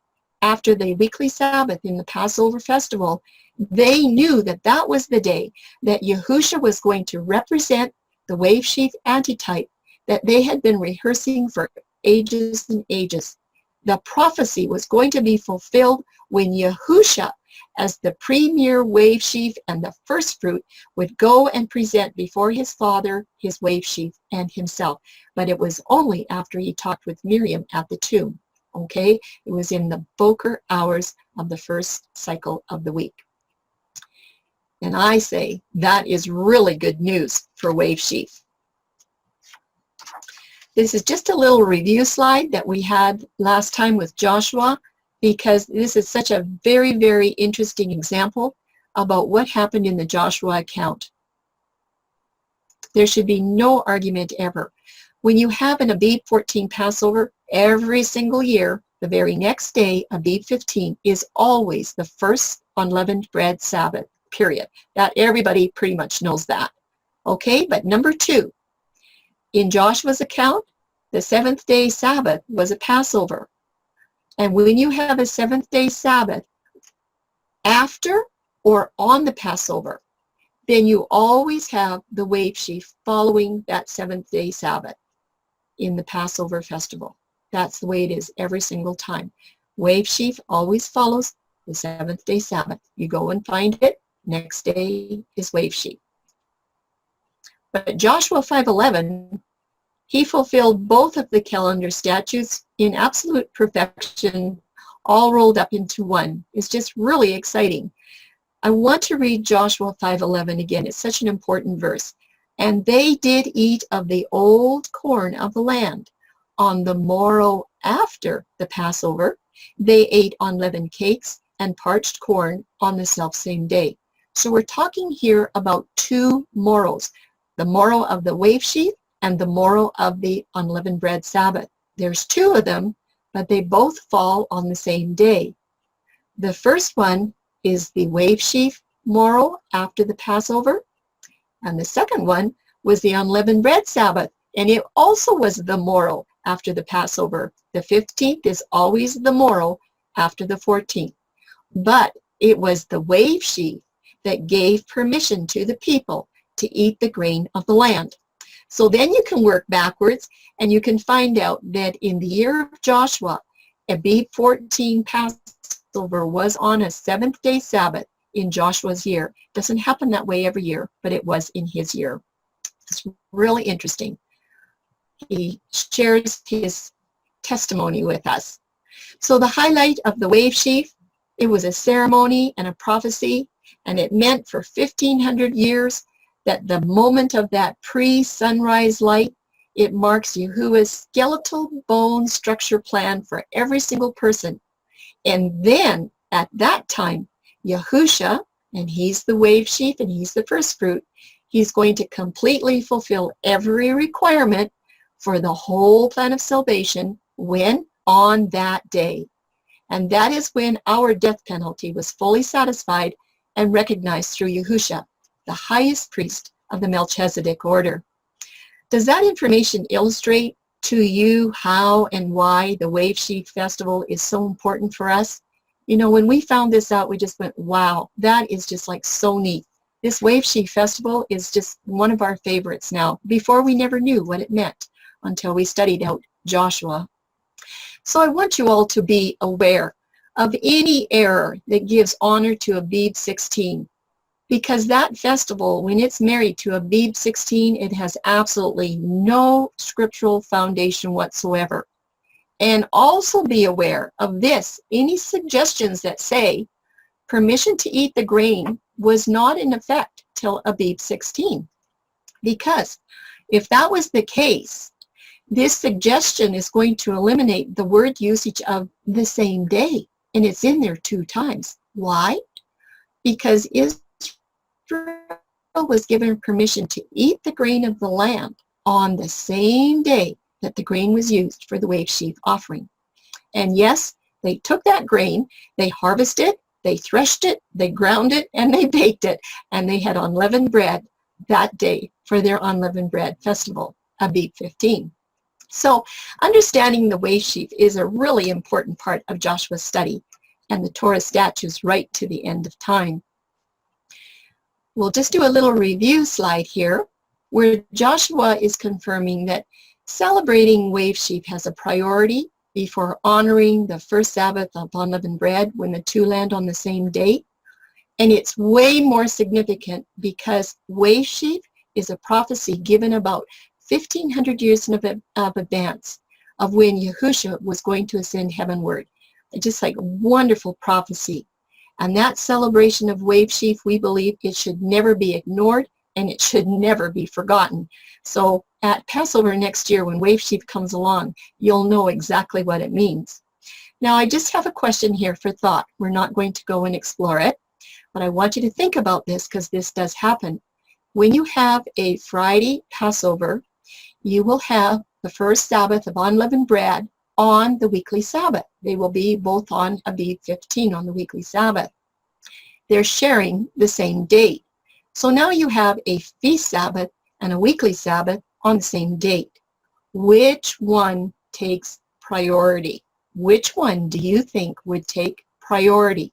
after the weekly Sabbath in the Passover festival, they knew that that was the day that Yahusha was going to represent the Wave Sheaf antitype that they had been rehearsing for ages and ages. The prophecy was going to be fulfilled when Yahusha, as the premier Wave Sheaf and the first fruit, would go and present before his Father his Wave Sheaf and himself. But it was only after he talked with Miriam at the tomb. Okay? It was in the Boker hours of the first cycle of the week. And I say that is really good news for Wave Sheaf. This is just a little review slide that we had last time with Joshua, because this is such a very, very interesting example about what happened in the Joshua account. There should be no argument ever. When you have an Abib 14 Passover every single year, the very next day, Abib 15, is always the first unleavened bread Sabbath, period. That everybody pretty much knows that. Okay, but number 2, in Joshua's account, the 7th day Sabbath was a Passover. And when you have a 7th day Sabbath, after or on the Passover, then you always have the wave sheaf following that seventh-day Sabbath in the Passover festival. That's the way it is every single time. Wave sheaf always follows the seventh-day Sabbath. You go and find it, next day is wave sheaf. But Joshua 5:11, he fulfilled both of the calendar statutes in absolute perfection, all rolled up into one. It's just really exciting. I want to read Joshua 5:11 again. It's such an important verse. And they did eat of the old corn of the land. On the morrow after the Passover, they ate unleavened cakes and parched corn on the selfsame day. So we're talking here about two morrows, the morrow of the wave sheaf and the morrow of the unleavened bread Sabbath. There's two of them, but they both fall on the same day. The first one is the wave sheaf morrow after the Passover, and the second one was the unleavened bread Sabbath, and it also was the morrow after the Passover. The 15th is always the morrow after the 14th. But it was the wave sheaf that gave permission to the people to eat the grain of the land. So then you can work backwards, and you can find out that in the year of Joshua, Abib 14 Passover was on a seventh-day Sabbath in Joshua's year. Doesn't happen that way every year, but it was in his year. It's really interesting. He shares his testimony with us. So the highlight of the wave sheaf, it was a ceremony and a prophecy, and it meant for 1,500 years that the moment of that pre-sunrise light, it marks Yahuwah's skeletal bone structure plan for every single person. And then at that time, Yahusha, and he's the wave sheaf and he's the first fruit, he's going to completely fulfill every requirement for the whole plan of salvation when? On that day. And that is when our death penalty was fully satisfied and recognized through Yahusha, the highest priest of the Melchizedek order. Does that information illustrate to you how and why the Wave Sheaf Festival is so important for us? You know, when we found this out, we just went, wow, that is just like so neat. This Wave Sheaf Festival is just one of our favorites now. Before, we never knew what it meant until we studied out Joshua. So I want you all to be aware of any error that gives honor to Abib 16, because that festival, when it's married to Abib 16, it has absolutely no scriptural foundation whatsoever. And also be aware of this, any suggestions that say permission to eat the grain was not in effect till Abib 16. Because if that was the case, this suggestion is going to eliminate the word usage of the same day. And it's in there 2 times. Why? Because Israel was given permission to eat the grain of the land on the same day that the grain was used for the wave sheaf offering. And yes, they took that grain, they harvested it, they threshed it, they ground it, and they baked it. And they had unleavened bread that day for their unleavened bread festival, Abib 15. So understanding the wave sheaf is a really important part of Joshua's study and the Torah statutes right to the end of time. We'll just do a little review slide here where Joshua is confirming that celebrating wave sheaf has a priority before honoring the first Sabbath of unleavened bread when the two land on the same date. And it's way more significant because wave sheaf is a prophecy given about 1,500 years in advance of when Yahushua was going to ascend heavenward. It's just like wonderful prophecy. And that celebration of wave sheaf, we believe it should never be ignored and it should never be forgotten. So at Passover next year, when wave sheaf comes along, you'll know exactly what it means. Now, I just have a question here for thought. We're not going to go and explore it, but I want you to think about this because this does happen. When you have a Friday Passover, you will have the first Sabbath of unleavened bread on the weekly Sabbath. They will be both on Abib 15 on the weekly Sabbath. They're sharing the same date. So now you have a feast Sabbath and a weekly Sabbath on the same date. Which one takes priority? Which one do you think would take priority?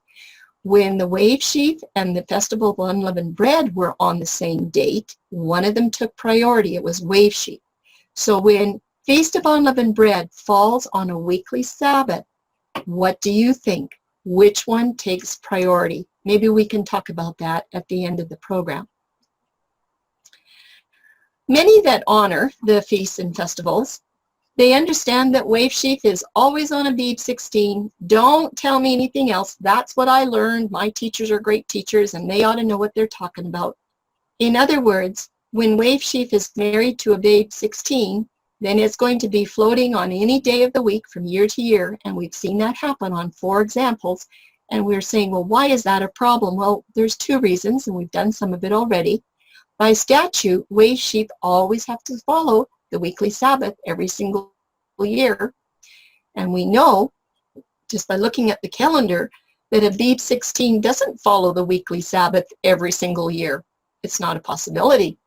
When the Wave Sheaf and the Festival of Unleavened Bread were on the same date, one of them took priority. It was Wave Sheaf. So when Feast of Unleavened Bread falls on a weekly Sabbath, what do you think? Which one takes priority? Maybe we can talk about that at the end of the program. Many that honor the feasts and festivals, they understand that Wave Sheaf is always on Abib 16. Don't tell me anything else. That's what I learned. My teachers are great teachers, and they ought to know what they're talking about. In other words, when Wave Sheaf is married to Abib 16, then it's going to be floating on any day of the week from year to year, and we've seen that happen on 4 examples. And we're saying, well, why is that a problem? Well, there's 2 reasons, and we've done some of it already. By statute, Wave Sheaf always have to follow the weekly Sabbath every single year. And we know, just by looking at the calendar, that Abib 16 doesn't follow the weekly Sabbath every single year. It's not a possibility.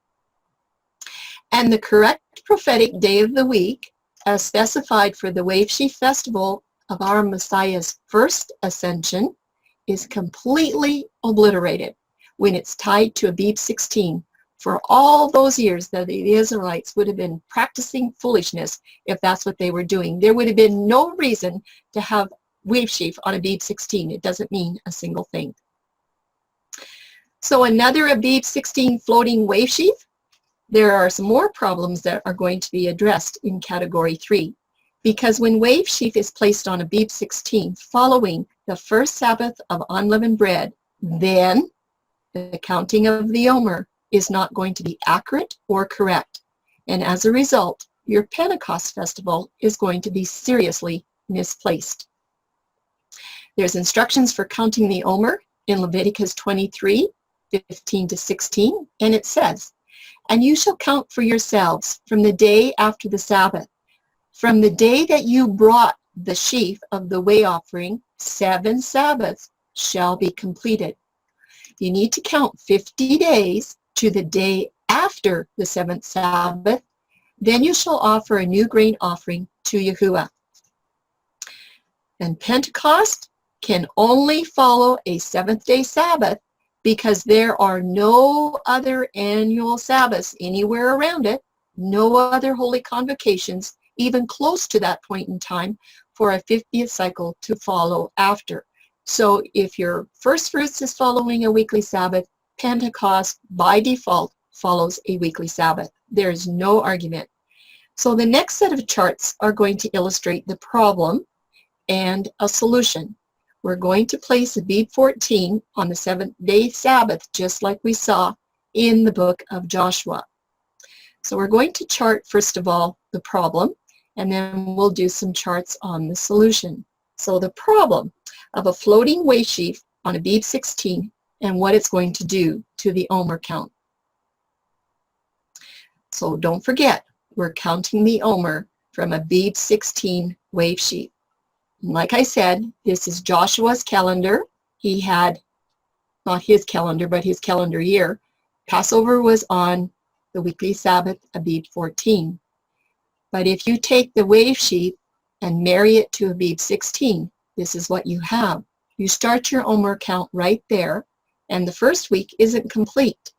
And the correct prophetic day of the week, as specified for the Wave Sheaf Festival of our Messiah's first ascension, is completely obliterated when it's tied to Abib 16. For all those years that the Israelites would have been practicing foolishness if that's what they were doing. There would have been no reason to have Wave Sheaf on Abib 16. It doesn't mean a single thing. So another Abib 16 floating Wave Sheaf, there are some more problems that are going to be addressed in category 3. Because when Wave Sheaf is placed on Abib 16 following the first Sabbath of Unleavened Bread, then the counting of the Omer is not going to be accurate or correct. And as a result, your Pentecost festival is going to be seriously misplaced. There's instructions for counting the Omer in Leviticus 23, 15 to 16, and it says, "And you shall count for yourselves from the day after the Sabbath, from the day that you brought the sheaf of the way offering, 7 Sabbaths shall be completed." You need to count 50 days to the day after the 7th Sabbath. Then you shall offer a new grain offering to Yahuwah. And Pentecost can only follow a 7th-day Sabbath because there are no other annual Sabbaths anywhere around it, no other holy convocations, even close to that point in time, for a 50th cycle to follow after. So if your first fruits is following a weekly Sabbath, Pentecost by default follows a weekly Sabbath. There's no argument. So the next set of charts are going to illustrate the problem and a solution. We're going to place Abib 14 on the 7th-day Sabbath, just like we saw in the book of Joshua. So we're going to chart, first of all, the problem, and then we'll do some charts on the solution. So the problem of a floating Wave Sheaf on Abib 16 and what it's going to do to the Omer count. So don't forget, we're counting the Omer from Abib 16 Wave Sheaf. Like I said, this is Joshua's calendar. He had, not his calendar, but his calendar year. Passover was on the weekly Sabbath, Abib 14. But if you take the Wave Sheaf and marry it to Abib 16, this is what you have. You start your Omer count right there, and the first week isn't complete.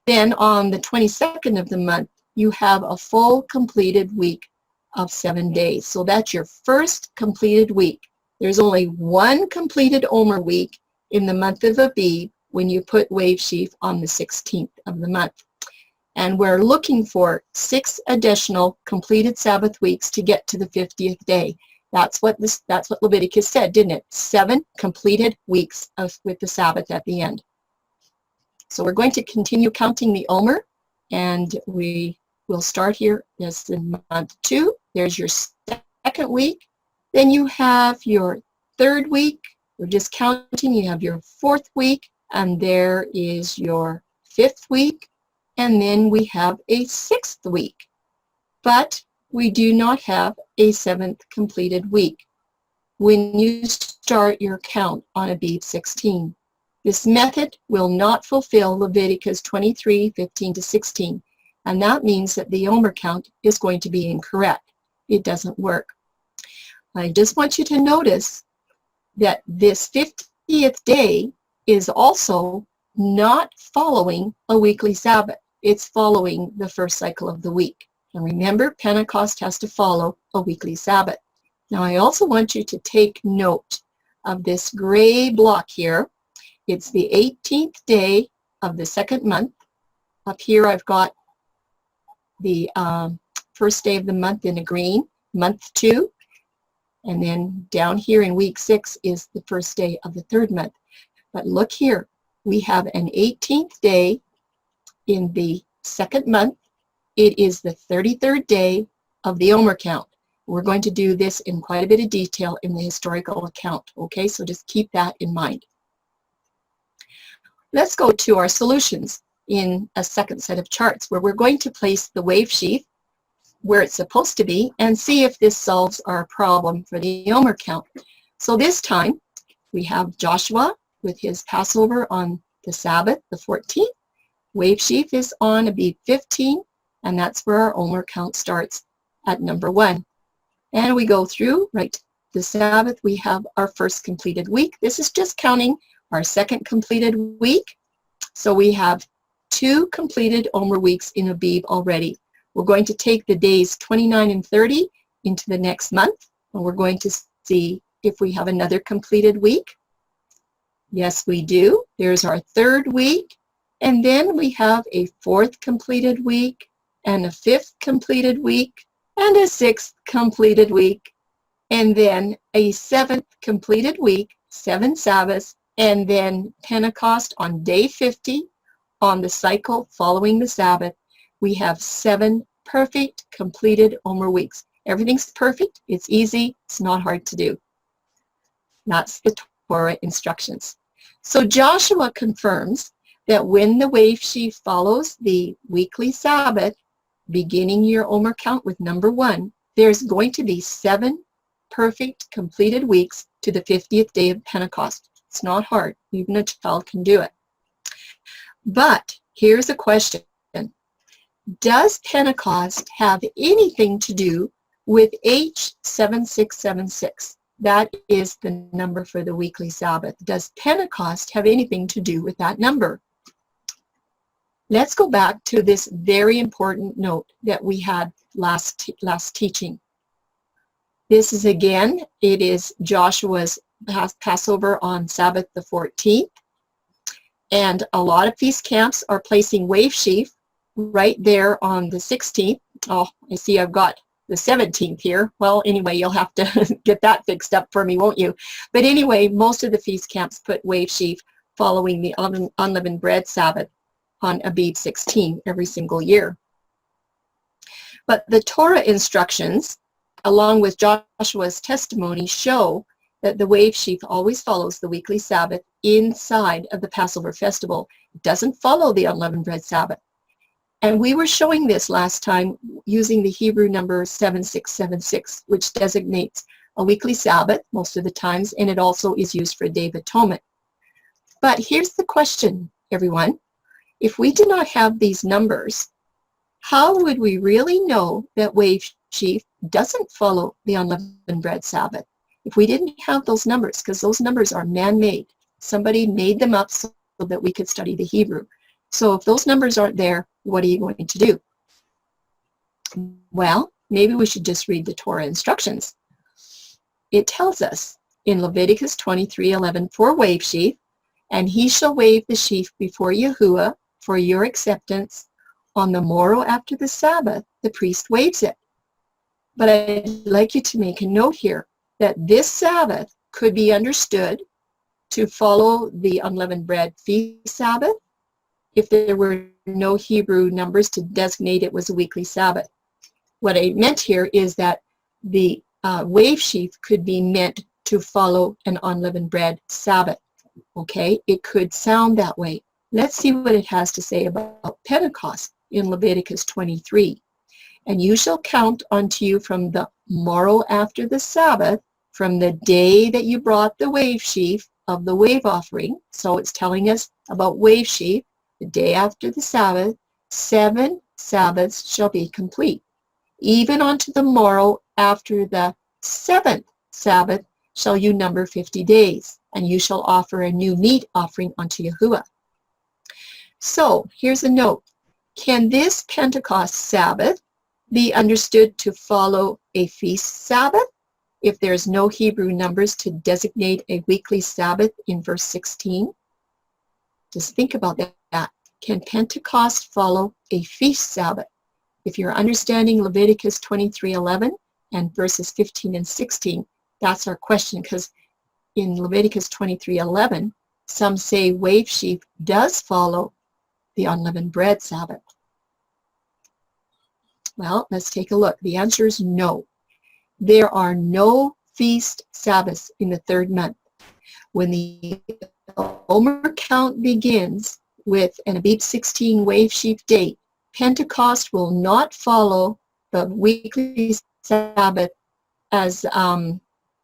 Then on the 22nd of the month, you have a full completed week of 7 days. So that's your first completed week. There's only one completed Omer week in the month of Abib when you put Wave Sheaf on the 16th of the month. And we're looking for 6 additional completed Sabbath weeks to get to the 50th day. That's what Leviticus said, didn't it? 7 completed weeks with the Sabbath at the end. So we're going to continue counting the Omer, and we will start here. This is in month 2. There's your 2nd week. Then you have your 3rd week. We're just counting. You have your 4th week, and there is your 5th week, and then we have a 6th week. But we do not have a 7th completed week when you start your count on Abib 16. This method will not fulfill Leviticus 23, 15 to 16, and that means that the Omer count is going to be incorrect. It doesn't work. I just want you to notice that this 50 50th day is also not following a weekly Sabbath. It's following the first cycle of the week. And remember, Pentecost has to follow a weekly Sabbath. Now, I also want you to take note of this gray block here. It's the 18th day of the second month. Up here, I've got the first day of the month in a green, month 2. And then down here in week 6 is the first day of the third month. But look here, we have an 18th day in the second month. It is the 33rd day of the Omer count. We're going to do this in quite a bit of detail in the historical account, okay? So just keep that in mind. Let's go to our solutions in a second set of charts where we're going to place the wave sheaf where it's supposed to be and see if this solves our problem for the Omer count. So this time we have Joshua with his Passover on the Sabbath, the 14th. Wave sheaf is on Abib 15, and that's where our Omer count starts at number 1. And we go through right to the Sabbath. We have our first completed week. This is just counting our second completed week. So we have 2 completed Omer weeks in Abib already. We're going to take the days 29 and 30 into the next month, and we're going to see if we have another completed week. Yes, we do. There's our 3rd week, and then we have a 4th completed week, and a 5th completed week, and a 6th completed week, and then a 7th completed week, 7 Sabbaths, and then Pentecost on day 50 on the cycle following the Sabbath. We have 7 perfect completed Omer weeks. Everything's perfect. It's easy. It's not hard to do. That's the Torah instructions. So Joshua confirms that when the wave sheaf follows the weekly Sabbath, beginning your Omer count with number 1, there's going to be 7 perfect completed weeks to the 50th day of Pentecost. It's not hard. Even a child can do it. But here's a question. Does Pentecost have anything to do with H7676? That is the number for the weekly Sabbath. Does Pentecost have anything to do with that number? Let's go back to this very important note that we had last teaching. This is again, it is Joshua's Passover on Sabbath the 14th. And a lot of feast camps are placing wave sheaf right there on the 16th. Oh, I see I've got the 17th here. Well, anyway, you'll have to get that fixed up for me, won't you? But anyway, most of the feast camps put wave sheaf following the Unleavened Bread Sabbath on Abib 16 every single year. But the Torah instructions, along with Joshua's testimony, show that the wave sheaf always follows the weekly Sabbath inside of the Passover festival. It doesn't follow the Unleavened Bread Sabbath. And we were showing this last time using the Hebrew number 7676, which designates a weekly Sabbath most of the times, and it also is used for a Day of Atonement. But here's the question, everyone. If we did not have these numbers, how would we really know that wave sheaf doesn't follow the Unleavened Bread Sabbath? If we didn't have those numbers, because those numbers are man-made. Somebody made them up so that we could study the Hebrew. So if those numbers aren't there, what are you going to do? Well, maybe we should just read the Torah instructions. It tells us in Leviticus 23:11 for wave sheaf, and he shall wave the sheaf before Yahuwah for your acceptance. On the morrow after the Sabbath, the priest waves it. But I'd like you to make a note here that this Sabbath could be understood to follow the Unleavened Bread Feast Sabbath if there were no Hebrew numbers to designate it was a weekly Sabbath. What I meant here is that the wave sheaf could be meant to follow an Unleavened Bread Sabbath. Okay, it could sound that way. Let's see what it has to say about Pentecost in Leviticus 23. And you shall count unto you from the morrow after the Sabbath, from the day that you brought the wave sheaf of the wave offering. So it's telling us about wave sheaf. The day after the Sabbath, 7 Sabbaths shall be complete. Even unto the morrow after the 7th Sabbath shall you number 50 days. and you shall offer a new meat offering unto Yahuwah. So here's a note. Can this Pentecost Sabbath be understood to follow a feast Sabbath if there's no Hebrew numbers to designate a weekly Sabbath in verse 16? Just think about that. Can Pentecost follow a feast Sabbath? If you're understanding Leviticus 23:11 and verses 15 and 16, that's our question, because in Leviticus 23:11, some say wave sheaf does follow the unleavened bread Sabbath. Well, let's take a look. The answer is no. There are no feast Sabbaths in the third month. When the Omer count begins with an Abib 16 wave sheaf date, Pentecost will not follow the weekly Sabbath as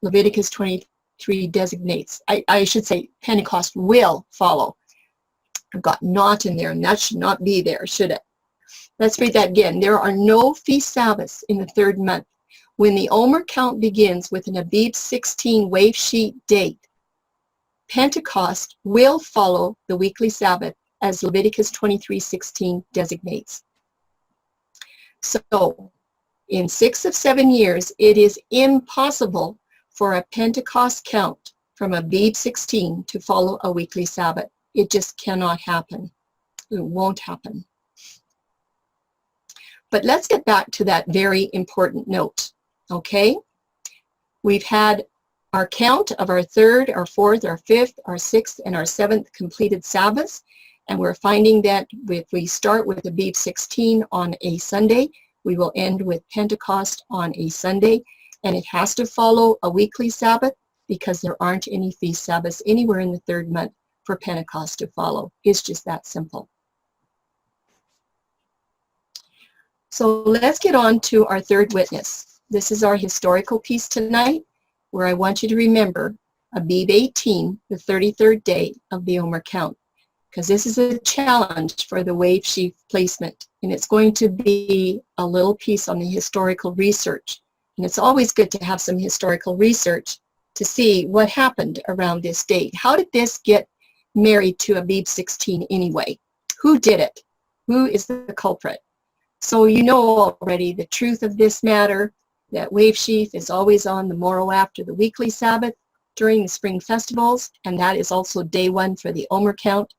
Leviticus 23 designates. I should say Pentecost will follow. I've got not in there, and that should not be there, should it? Let's read that again. There are no feast Sabbaths in the third month. When the Omer count begins with an Abib 16 wave sheaf date, Pentecost will follow the weekly Sabbath as Leviticus 23:16 designates. So, in 6 of 7 years, it is impossible for a Pentecost count from Abib 16 to follow a weekly Sabbath. It just cannot happen. It won't happen. But let's get back to that very important note, okay? We've had our count of our third, our fourth, our fifth, our sixth, and our seventh completed Sabbaths, and we're finding that if we start with Abib 16 on a Sunday, we will end with Pentecost on a Sunday, and it has to follow a weekly Sabbath because there aren't any feast Sabbaths anywhere in the third month for Pentecost to follow. It's just that simple. So let's get on to our third witness. This is our historical piece tonight, where I want you to remember Abib 18, the 33rd day of the Omer count, because this is a challenge for the wave sheaf placement, and it's going to be a little piece on the historical research. And it's always good to have some historical research to see what happened around this date. How did this get married to Abib 16 anyway? Who did it? Who is the culprit? So you know already the truth of this matter, that wave sheaf is always on the morrow after the weekly Sabbath during the spring festivals, and that is also day one for the Omer count.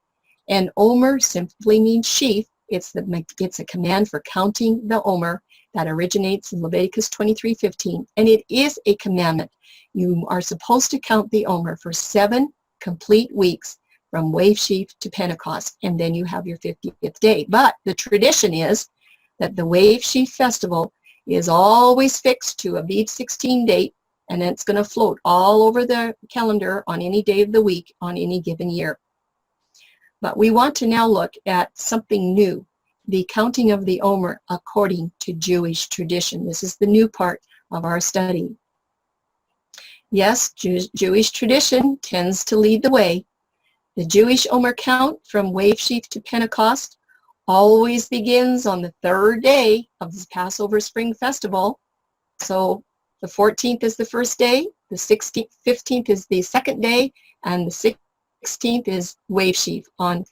And Omer simply means sheaf. It's a command for counting the Omer that originates in Leviticus 23:15, and it is a commandment. You are supposed to count the Omer for 7 complete weeks from wave sheaf to Pentecost, and then you have your 50th day. But the tradition is that the wave sheaf festival is always fixed to a Abib 16 date, and it's going to float all over the calendar on any day of the week on any given year. But we want to now look at something new, the counting of the Omer according to Jewish tradition. This is the new part of our study. Yes, Jewish tradition tends to lead the way. The Jewish Omer count from wave sheaf to Pentecost always begins on the 3rd day of the Passover Spring Festival. So the 14th is the first day, the 15th is the second day, and the 16th is wave sheaf on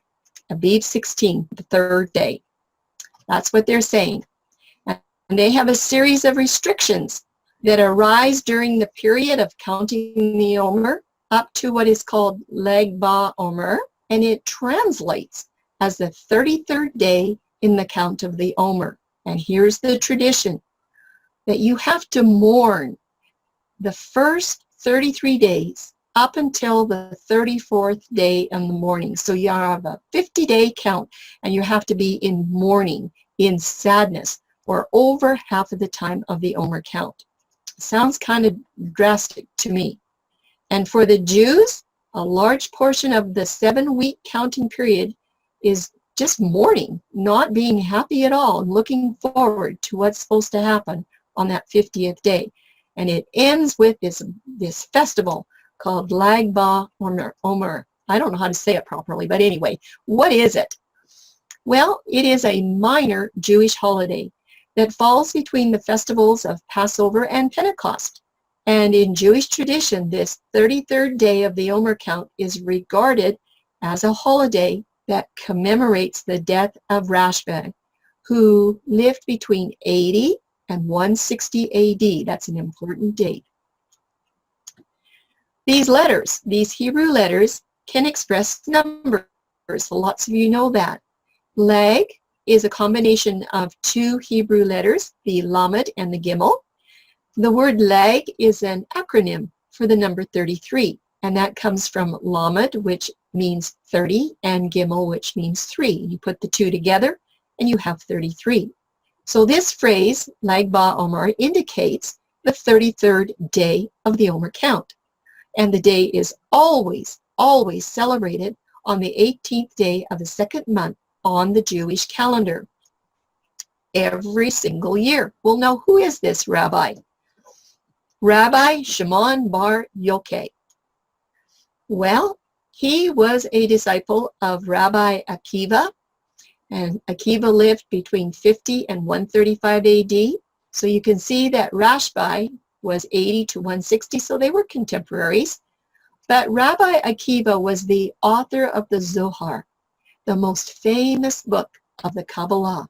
Abib 16, the 3rd day. That's what they're saying. And they have a series of restrictions that arise during the period of counting the Omer up to what is called Lag Ba Omer, and it translates as the 33rd day in the count of the Omer. And here's the tradition, that you have to mourn the first 33 days up until the 34th day in the morning. So you have a 50-day count, and you have to be in mourning, in sadness, for over half of the time of the Omer count. Sounds kind of drastic to me. And for the Jews, a large portion of the 7-week counting period is just mourning, not being happy at all, and looking forward to what's supposed to happen on that 50th day. And it ends with this festival called Lag Ba Omer. I don't know how to say it properly, but anyway, what is it? Well, it is a minor Jewish holiday that falls between the festivals of Passover and Pentecost. And in Jewish tradition, this 33rd day of the Omer count is regarded as a holiday that commemorates the death of Rashbi, who lived between 80 and 160 AD. That's an important date. These letters, these Hebrew letters, can express numbers. Lots of you know that. Lag is a combination of two Hebrew letters, the Lamed and the Gimel. The word lag is an acronym for the number 33, and that comes from Lamed, which means 30, and Gimel, which means 3. You put the two together, and you have 33. So this phrase, Lag Ba Omer, indicates the 33rd day of the Omer count. And the day is always, always celebrated on the 18th day of the second month on the Jewish calendar. Every single year. Well, now, who is this rabbi? Rabbi Shimon bar Yochai. Well, he was a disciple of Rabbi Akiva, and Akiva lived between 50 and 135 AD. So you can see that Rashbi was 80 to 160, so they were contemporaries. But Rabbi Akiva was the author of the Zohar, the most famous book of the Kabbalah.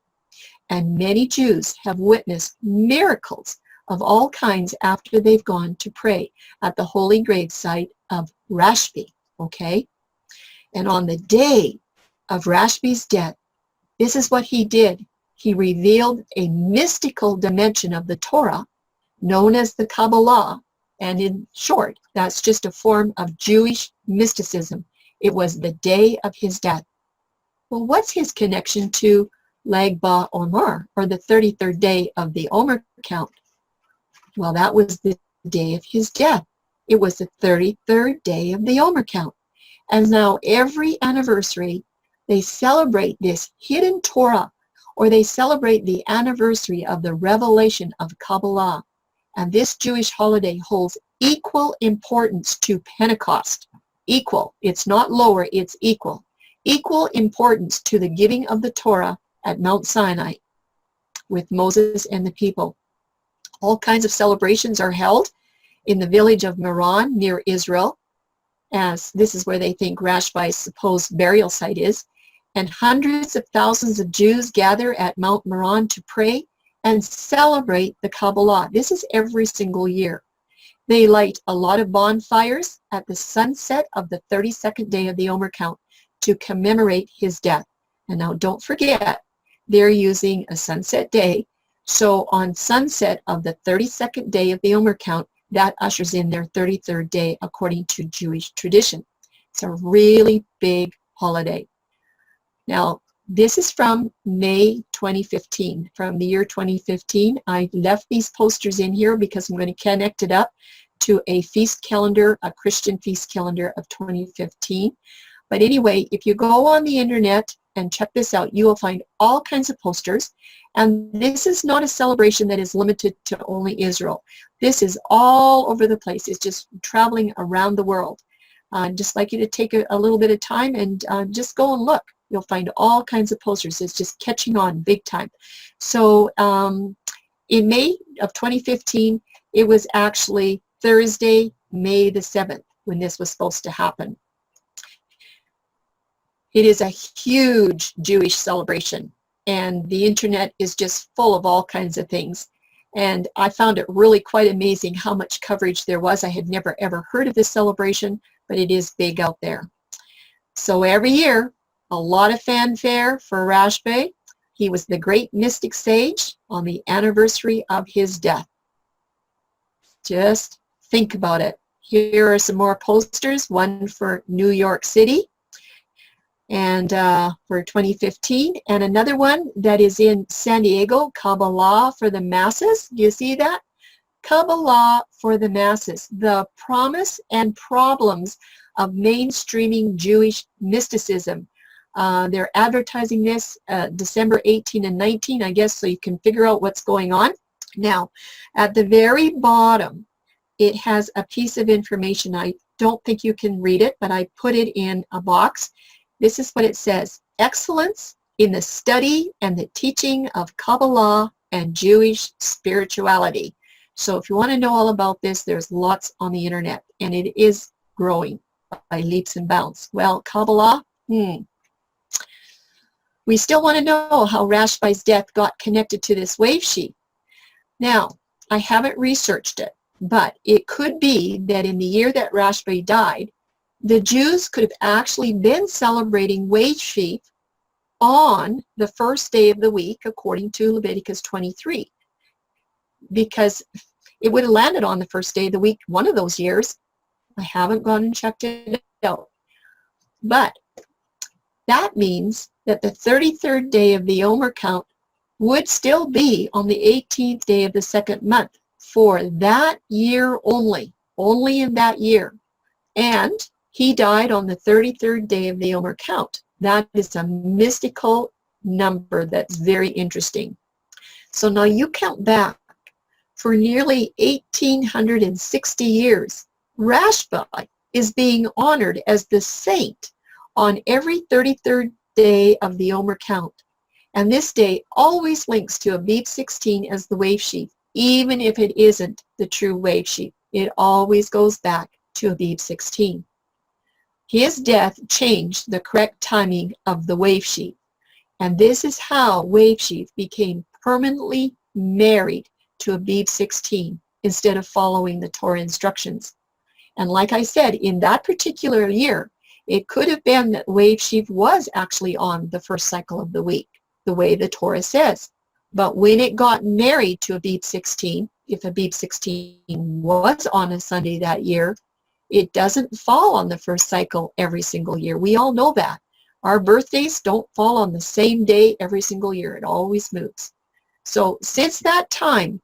And many Jews have witnessed miracles of all kinds after they've gone to pray at the holy gravesite of Rashbi, okay? And on the day of Rashbi's death, this is what he did. He revealed a mystical dimension of the Torah known as the Kabbalah, and in short, that's just a form of Jewish mysticism. It was the day of his death. Well, what's his connection to Lag Ba Omer, or the 33rd day of the Omer count? Well, that was the day of his death. It was the 33rd day of the Omer count. And now every anniversary, they celebrate this hidden Torah, or they celebrate the anniversary of the revelation of Kabbalah. And this Jewish holiday holds equal importance to Pentecost. Equal. It's not lower, it's equal. Equal importance to the giving of the Torah at Mount Sinai with Moses and the people. All kinds of celebrations are held in the village of Meron near Israel, as this is where they think Rashbi's supposed burial site is. And hundreds of thousands of Jews gather at Mount Meron to pray and celebrate the Kabbalah. This is every single year. They light a lot of bonfires at the sunset of the 32nd day of the Omer count to commemorate his death. And now don't forget, they're using a sunset day. So on sunset of the 32nd day of the Omer count, that ushers in their 33rd day according to Jewish tradition. It's a really big holiday. Now, this is from May 2015, from the year 2015. I left these posters in here because I'm going to connect it up to a feast calendar, a Christian feast calendar of 2015. But anyway, if you go on the internet and check this out, you will find all kinds of posters. And this is not a celebration that is limited to only Israel. This is all over the place. It's just traveling around the world. I'd just like you to take a little bit of time and just go and look. You'll find all kinds of posters. It's just catching on big time. So in May of 2015, it was actually Thursday, May the 7th, when this was supposed to happen. It is a huge Jewish celebration, and the internet is just full of all kinds of things. And I found it really quite amazing how much coverage there was. I had never ever heard of this celebration, but it is big out there. So every year, a lot of fanfare for Rashbi. He was the great mystic sage on the anniversary of his death. Just think about it. Here are some more posters, one for New York City and for 2015, and another one that is in San Diego, Kabbalah for the Masses. Do you see that? Kabbalah for the Masses, the promise and problems of mainstreaming Jewish mysticism. They're advertising this December 18 and 19, I guess, so you can figure out what's going on. Now, at the very bottom, it has a piece of information. I don't think you can read it, but I put it in a box. This is what it says: excellence in the study and the teaching of Kabbalah and Jewish spirituality. So if you want to know all about this, there's lots on the internet, and it is growing by leaps and bounds. Well, Kabbalah, we still want to know how Rashbi's death got connected to this wave sheaf. Now, I haven't researched it, but it could be that in the year that Rashbi died, the Jews could have actually been celebrating wave sheaf on the first day of the week, according to Leviticus 23, because it would have landed on the first day of the week one of those years. I haven't gone and checked it out. But that means that the 33rd day of the Omer count would still be on the 18th day of the second month for that year only in that year. And he died on the 33rd day of the Omer count. That is a mystical number that's very interesting. So now you count back for nearly 1,860 years. Rashbi is being honored as the saint on every 33rd day of the Omer count. And this day always links to Abib 16 as the wave sheaf, even if it isn't the true wave sheaf. It always goes back to Abib 16. His death changed the correct timing of the wave sheaf. And this is how wave sheaf became permanently married to Abib 16 instead of following the Torah instructions. And like I said, in that particular year, it could have been that wave sheaf was actually on the first cycle of the week, the way the Torah says. But when it got married to Abib 16, if Abib 16 was on a Sunday that year, it doesn't fall on the first cycle every single year. We all know that. Our birthdays don't fall on the same day every single year. It always moves. So since that time,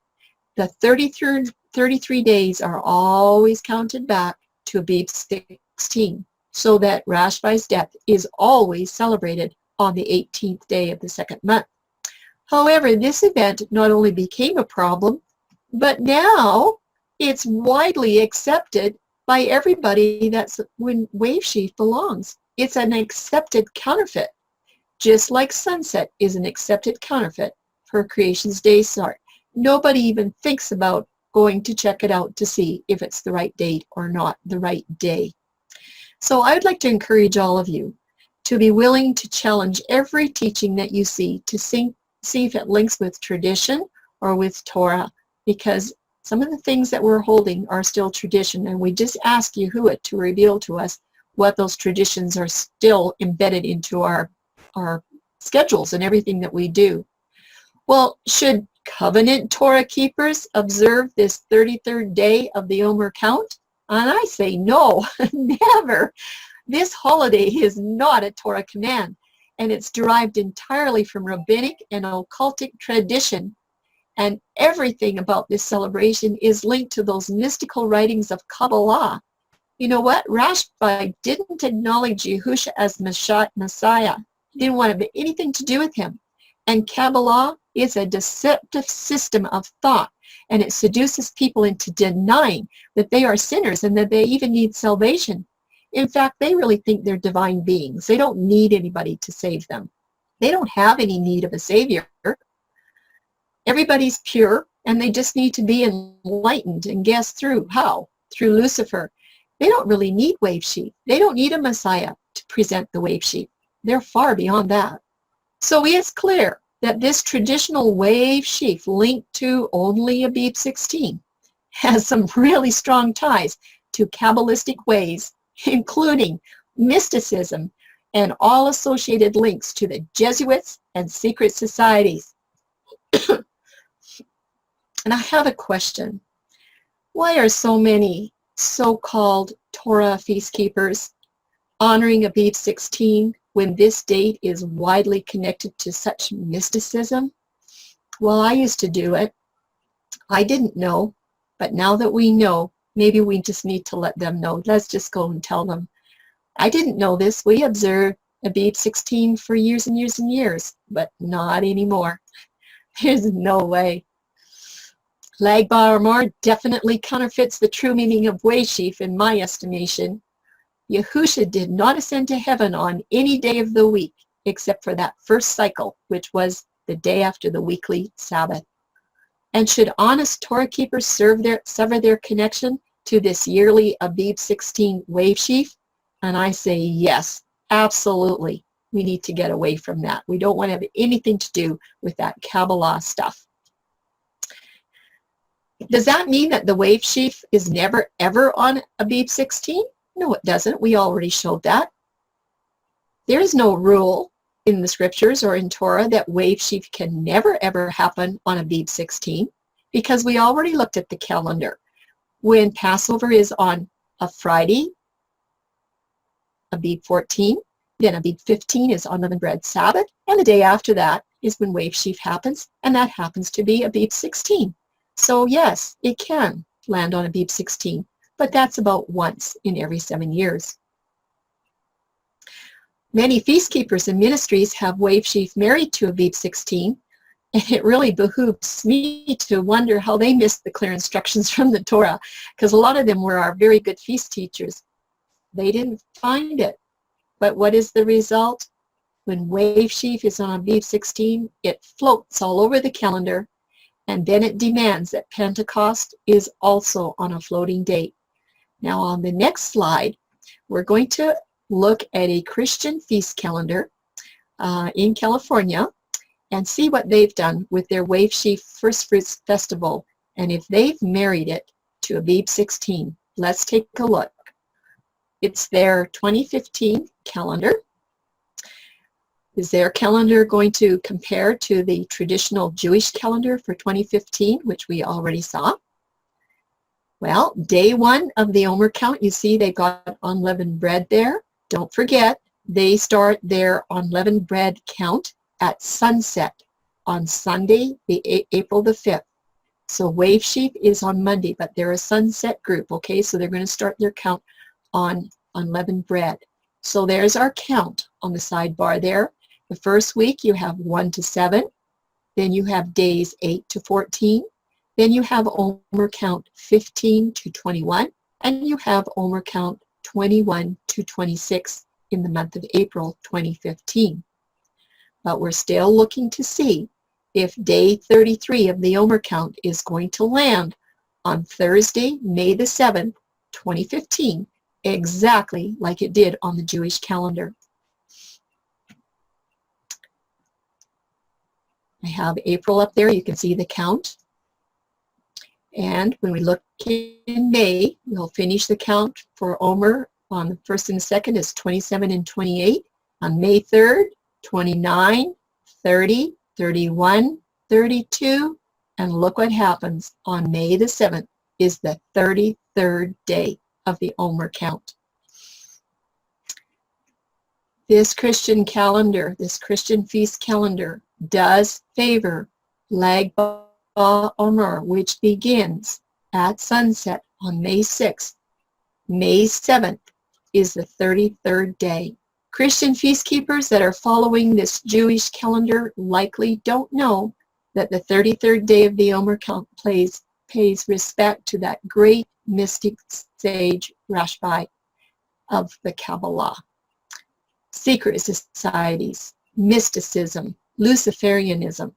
the 33 days are always counted back to Abib 16, so that Rashbi's death is always celebrated on the 18th day of the second month. However, this event not only became a problem, but now it's widely accepted by everybody that's when wave sheaf belongs. It's an accepted counterfeit, just like sunset is an accepted counterfeit for creation's day start. Nobody even thinks about going to check it out to see if it's the right date or not the right day. So I would like to encourage all of you to be willing to challenge every teaching that you see to see if it links with tradition or with Torah, because some of the things that we're holding are still tradition, and we just ask Yahuwah to reveal to us what those traditions are still embedded into our schedules and everything that we do. Well, should covenant Torah keepers observe this 33rd day of the Omer count? And I say no, never. This holiday is not a Torah command, and it's derived entirely from rabbinic and occultic tradition. And everything about this celebration is linked to those mystical writings of Kabbalah. You know what? Rashbi didn't acknowledge Yahusha as Messiah. He didn't want to have anything to do with him. And Kabbalah is a deceptive system of thought, and it seduces people into denying that they are sinners and that they even need salvation. In fact, they really think they're divine beings. They don't need anybody to save them. They don't have any need of a savior. Everybody's pure, and they just need to be enlightened. And guess through how? Through Lucifer. They don't really need wave sheaf. They don't need a Messiah to present the wave sheaf. They're far beyond that. So it's clear that this traditional wave sheaf linked to only Abib 16 has some really strong ties to Kabbalistic ways, including mysticism and all associated links to the Jesuits and secret societies. And I have a question. Why are so many so-called Torah feast keepers honoring Abib 16 when this date is widely connected to such mysticism? Well, I used to do it. I didn't know, but now that we know, maybe we just need to let them know. Let's just go and tell them. I didn't know this. We observed Abib 16 for years and years and years, but not anymore. There's no way. Lag Ba'amar definitely counterfeits the true meaning of wave sheaf in my estimation. Yahusha did not ascend to heaven on any day of the week except for that first cycle, which was the day after the weekly Sabbath. And should honest Torah keepers sever their connection to this yearly Abib 16 wave sheaf? And I say yes, absolutely. We need to get away from that. We don't want to have anything to do with that Kabbalah stuff. Does that mean that the wave sheaf is never ever on Abib 16? No, it doesn't. We already showed that. There is no rule in the scriptures or in Torah that wave sheaf can never ever happen on Abib 16, because we already looked at the calendar. When Passover is on a Friday, Abib 14, then Abib 15 is Unleavened Bread Sabbath, and the day after that is when wave sheaf happens, and that happens to be Abib 16. So yes, it can land on Abib 16, but that's about once in every 7 years. Many feast keepers and ministries have wave sheaf married to Abib 16, and it really behooves me to wonder how they missed the clear instructions from the Torah, because a lot of them were our very good feast teachers. They didn't find it. But what is the result? When wave sheaf is on Abib 16, it floats all over the calendar, and then it demands that Pentecost is also on a floating date. Now on the next slide, we're going to look at a Christian feast calendar in California and see what they've done with their wave sheaf First Fruits Festival, and if they've married it to Abib 16. Let's take a look. It's their 2015 calendar. Is their calendar going to compare to the traditional Jewish calendar for 2015, which we already saw? Well, day one of the Omer count, you see they've got unleavened bread there. Don't forget, they start their unleavened bread count at sunset on Sunday, April the 5th. So wave sheaf is on Monday, but they're a sunset group, okay? So they're going to start their count on unleavened bread. So there's our count on the sidebar there. The first week you have 1 to 7, then you have days 8 to 14, then you have Omer count 15 to 21, and you have Omer count 21 to 26 in the month of April 2015. But we're still looking to see if day 33 of the Omer count is going to land on Thursday, May the 7th, 2015, exactly like it did on the Jewish calendar. I have April up there. You can see the count. And when we look in May, we'll finish the count for Omer on the 1st and 2nd is 27 and 28. On May 3rd, 29, 30, 31, 32, and look what happens on May the 7th is the 33rd day of the Omer count. This Christian calendar, this Christian feast calendar, does favor Lag BaOmer, which begins at sunset on May 6th. May 7th is the 33rd day. Christian feast keepers that are following this Jewish calendar likely don't know that the 33rd day of the Omer count pays respect to that great mystic sage Rashbi of the Kabbalah. Secret societies, mysticism, Luciferianism.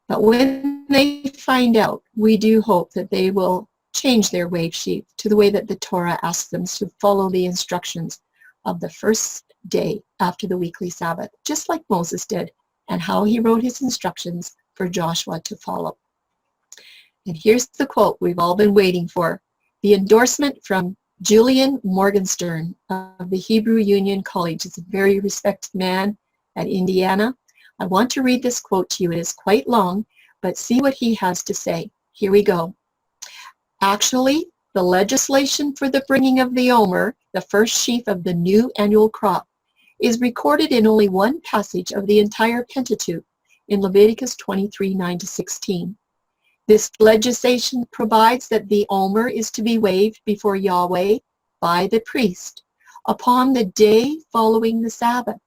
But when they find out, we do hope that they will change their wave sheaf to the way that the Torah asks them to follow the instructions of the first day after the weekly Sabbath, just like Moses did, and how he wrote his instructions for Joshua to follow. And here's the quote we've all been waiting for, the endorsement from Julian Morgenstern of the Hebrew Union College. He's a very respected man at Indiana. I want to read this quote to you. It is quite long, but see what he has to say. Here we go. Actually, the legislation for the bringing of the Omer, the first sheaf of the new annual crop, is recorded in only one passage of the entire Pentateuch in Leviticus 23, 9-16. This legislation provides that the Omer is to be waved before Yahweh by the priest upon the day following the Sabbath.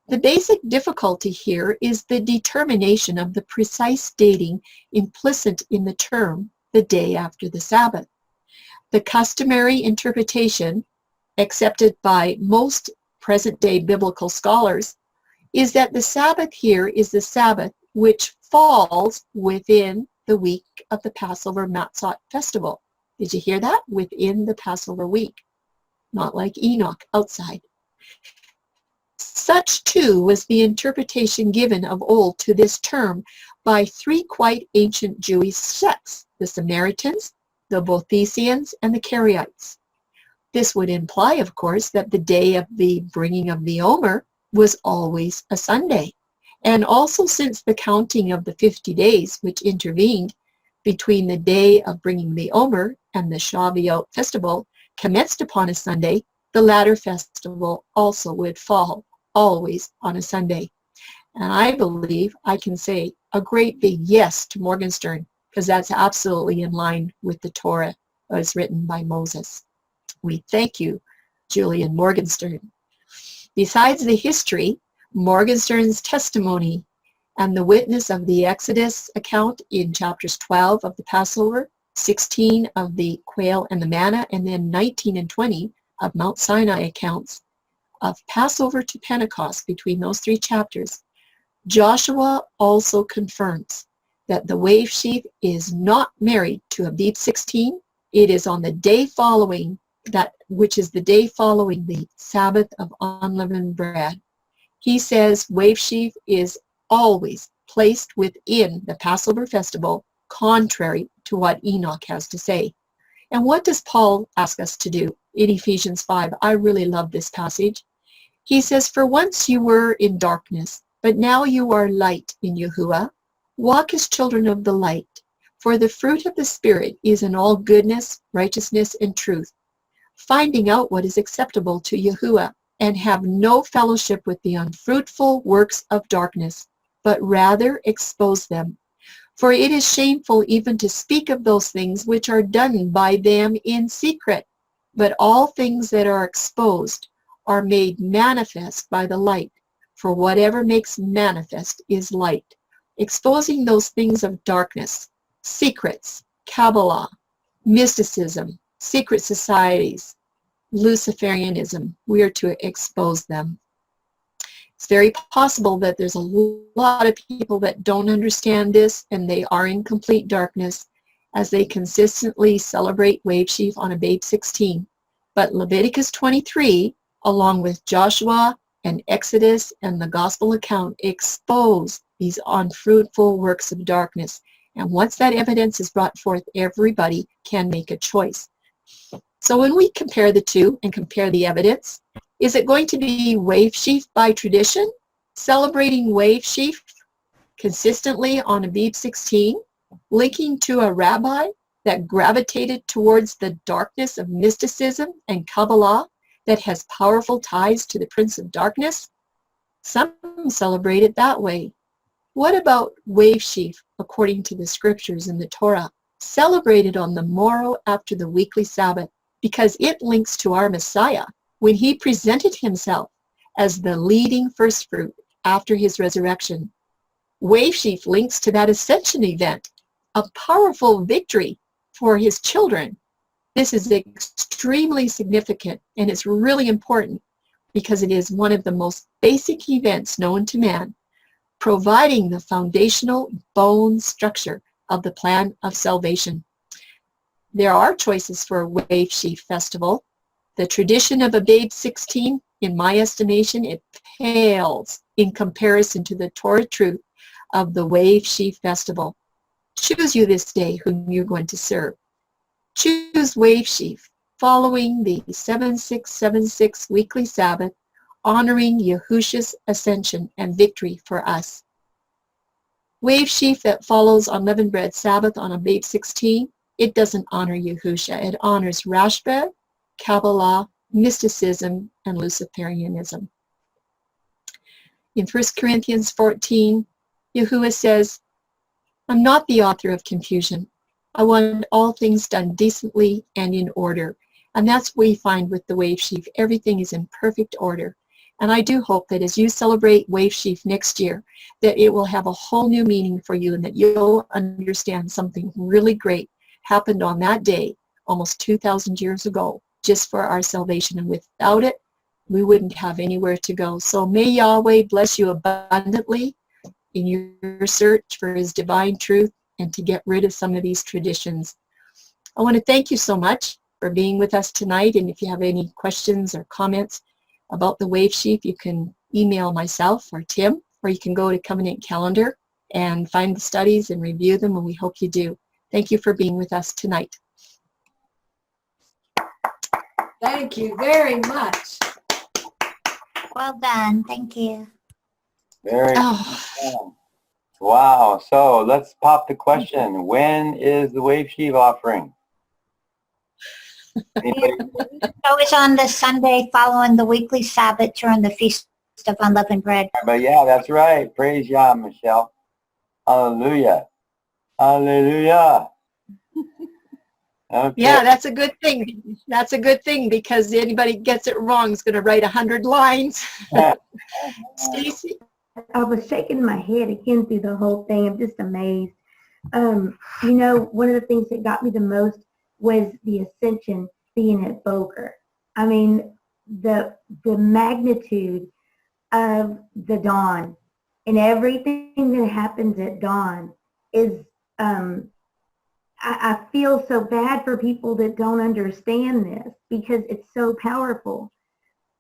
The basic difficulty here is the determination of the precise dating implicit in the term, the day after the Sabbath. The customary interpretation, accepted by most present-day biblical scholars, is that the Sabbath here is the Sabbath which falls within the week of the Passover Matzot festival. Did you hear that? Within the Passover week. Not like Enoch outside. Such too was the interpretation given of old to this term by three quite ancient Jewish sects, the Samaritans, the Boethicians, and the Karaites. This would imply, of course, that the day of the bringing of the Omer was always a Sunday. And also, since the counting of the 50 days which intervened between the day of bringing the Omer and the Shavuot festival commenced upon a Sunday, the latter festival also would fall always on a Sunday. And I believe I can say a great big yes to Morgenstern, because that's absolutely in line with the Torah as written by Moses. We thank you, Julian Morgenstern. Besides the history, Morgenstern's testimony and the witness of the Exodus account in chapters 12 of the Passover, 16 of the quail and the manna, and then 19 and 20 of Mount Sinai accounts of Passover to Pentecost between those three chapters. Joshua also confirms that the wave sheaf is not married to Abib 16. It is on the day following that, which is the day following the Sabbath of Unleavened Bread. He says wave sheaf is always placed within the Passover festival, contrary to what Enoch has to say. And what does Paul ask us to do in Ephesians 5? I really love this passage. He says, "For once you were in darkness, but now you are light in Yahuwah. Walk as children of the light. For the fruit of the Spirit is in all goodness, righteousness, and truth, finding out what is acceptable to Yahuwah, and have no fellowship with the unfruitful works of darkness, but rather expose them. For it is shameful even to speak of those things which are done by them in secret. But all things that are exposed are made manifest by the light. For whatever makes manifest is light." Exposing those things of darkness, secrets, Kabbalah, mysticism, secret societies, Luciferianism. We are to expose them. It's very possible that there's a lot of people that don't understand this, and they are in complete darkness as they consistently celebrate wave sheaf on Abib 16. But Leviticus 23, along with Joshua and Exodus and the gospel account, expose these unfruitful works of darkness. And once that evidence is brought forth, everybody can make a choice. So when we compare the two and compare the evidence, is it going to be wave sheaf by tradition, celebrating wave sheaf consistently on Abib 16, linking to a rabbi that gravitated towards the darkness of mysticism and Kabbalah that has powerful ties to the Prince of Darkness? Some celebrate it that way. What about wave sheaf according to the scriptures in the Torah? Celebrated on the morrow after the weekly Sabbath, because it links to our Messiah when he presented himself as the leading first fruit after his resurrection. Wave sheaf links to that ascension event, a powerful victory for his children. This is extremely significant, and it's really important because it is one of the most basic events known to man, providing the foundational bone structure of the plan of salvation. There are choices for a wave sheaf festival. The tradition of Abib 16, in my estimation, it pales in comparison to the Torah truth of the wave sheaf festival. Choose you this day whom you're going to serve. Choose wave sheaf, following the 7676 weekly Sabbath, honoring Yahushua's ascension and victory for us. Wave sheaf that follows Unleavened Bread Sabbath on Abib 16, it doesn't honor Yahushua. It honors Rashba, Kabbalah, mysticism, and Luciferianism. In 1 Corinthians 14, Yahuwah says, "I'm not the author of confusion. I want all things done decently and in order." And that's what we find with the wave sheaf. Everything is in perfect order. And I do hope that as you celebrate wave sheaf next year, that it will have a whole new meaning for you and that you'll understand something really great happened on that day almost 2,000 years ago just for our salvation. And without it, we wouldn't have anywhere to go. So may Yahweh bless you abundantly in your search for his divine truth. and to get rid of some of these traditions. I want to thank you so much for being with us tonight. And if you have any questions or comments about the Wave Sheaf, you can email myself or Tim, or you can go to Covenant Calendar and find the studies and review them, and we hope you do. Thank you for being with us tonight. Thank you very much. Well done. Thank you. Very Oh, cool. Wow. So let's pop the question. When is the Wave Sheaf offering? Anybody? So it's on the Sunday following the weekly Sabbath during the Feast of Unleavened Bread. But yeah, that's right. Praise Yah, Michelle. Hallelujah. Hallelujah. Okay. yeah, that's a good thing. That's a good thing, because anybody gets it wrong is going to write 100 lines. Stacy? I was shaking my head again through the whole thing. I'm just amazed. You know, one of the things that got me the most was the ascension being at Boker. I mean, the magnitude of the dawn and everything that happens at dawn is, I feel so bad for people that don't understand this, because it's so powerful.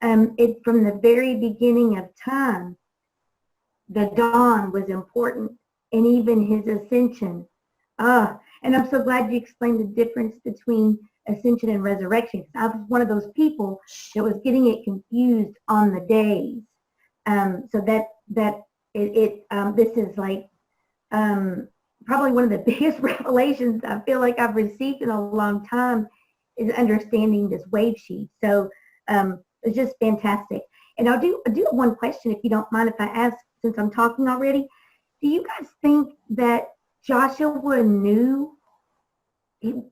It from the very beginning of time, the dawn was important, and even his ascension. And I'm so glad you explained the difference between ascension and resurrection. I was one of those people that was getting it confused on the days. So this is like probably one of the biggest revelations I feel like I've received in a long time, is understanding this wave sheaf. So it's just fantastic. And I do have one question, if you don't mind if I ask, since I'm talking already. Do you guys think that Joshua knew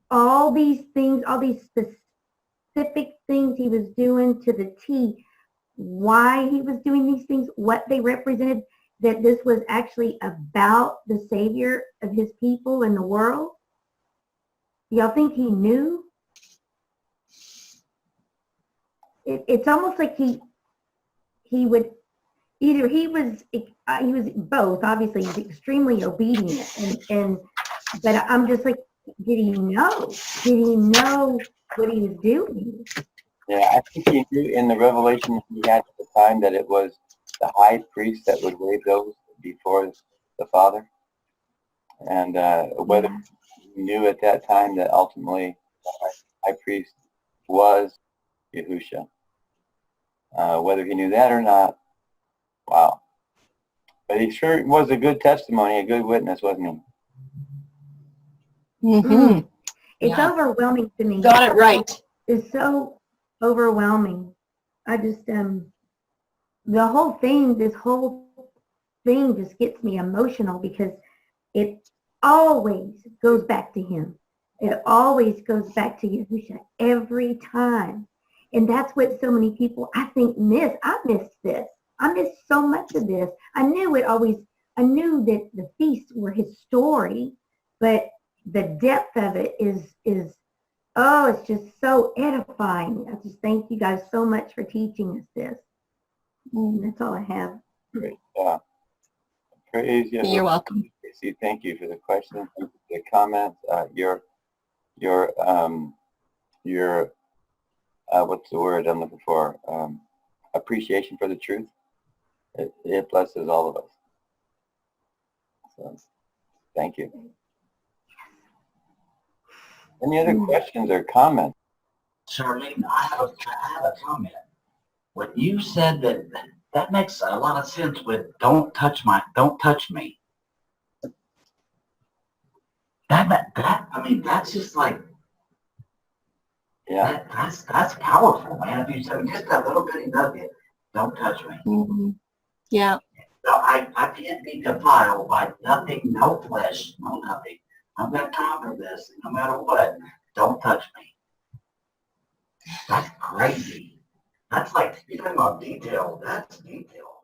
all these things, all these specific things he was doing to the T, why he was doing these things, what they represented, that this was actually about the Savior of his people and the world? Y'all think he knew? It's almost like he would, either he was both. Obviously, he's extremely obedient, but I'm just like, did he know? Did he know what he was doing? Yeah, I think he knew in the revelation he had at the time that it was the high priest that would wave those before the Father. And whether he knew at that time that ultimately the high priest was Yahusha. Whether he knew that or not, wow. But he sure was a good testimony, a good witness, wasn't he? Mm-hmm. It's overwhelming to me. Got it right. It's so overwhelming. I just this whole thing just gets me emotional, because it always goes back to him. It always goes back to Yahusha every time. And that's what so many people, I think, miss. I missed this. I missed so much of this. I knew that the feasts were his story, but the depth of it is it's just so edifying. I just thank you guys so much for teaching us this. And that's all I have. Great. Praise you. You're welcome. Casey, thank you for the question, the comments, your what's the word I'm looking for? Appreciation for the truth. It blesses all of us. So, thank you. Any other questions or comments? Charlene, I have a comment. When you said that makes a lot of sense with don't touch me. I mean, that's just like, Yeah. that's powerful, man. If you said just a little bitty nugget, don't touch me. Mm-hmm. Yeah. So I can't be defiled by nothing, no flesh, no nothing. I'm going to conquer this no matter what. Don't touch me. That's crazy. That's like, you're talking about detail. That's detail.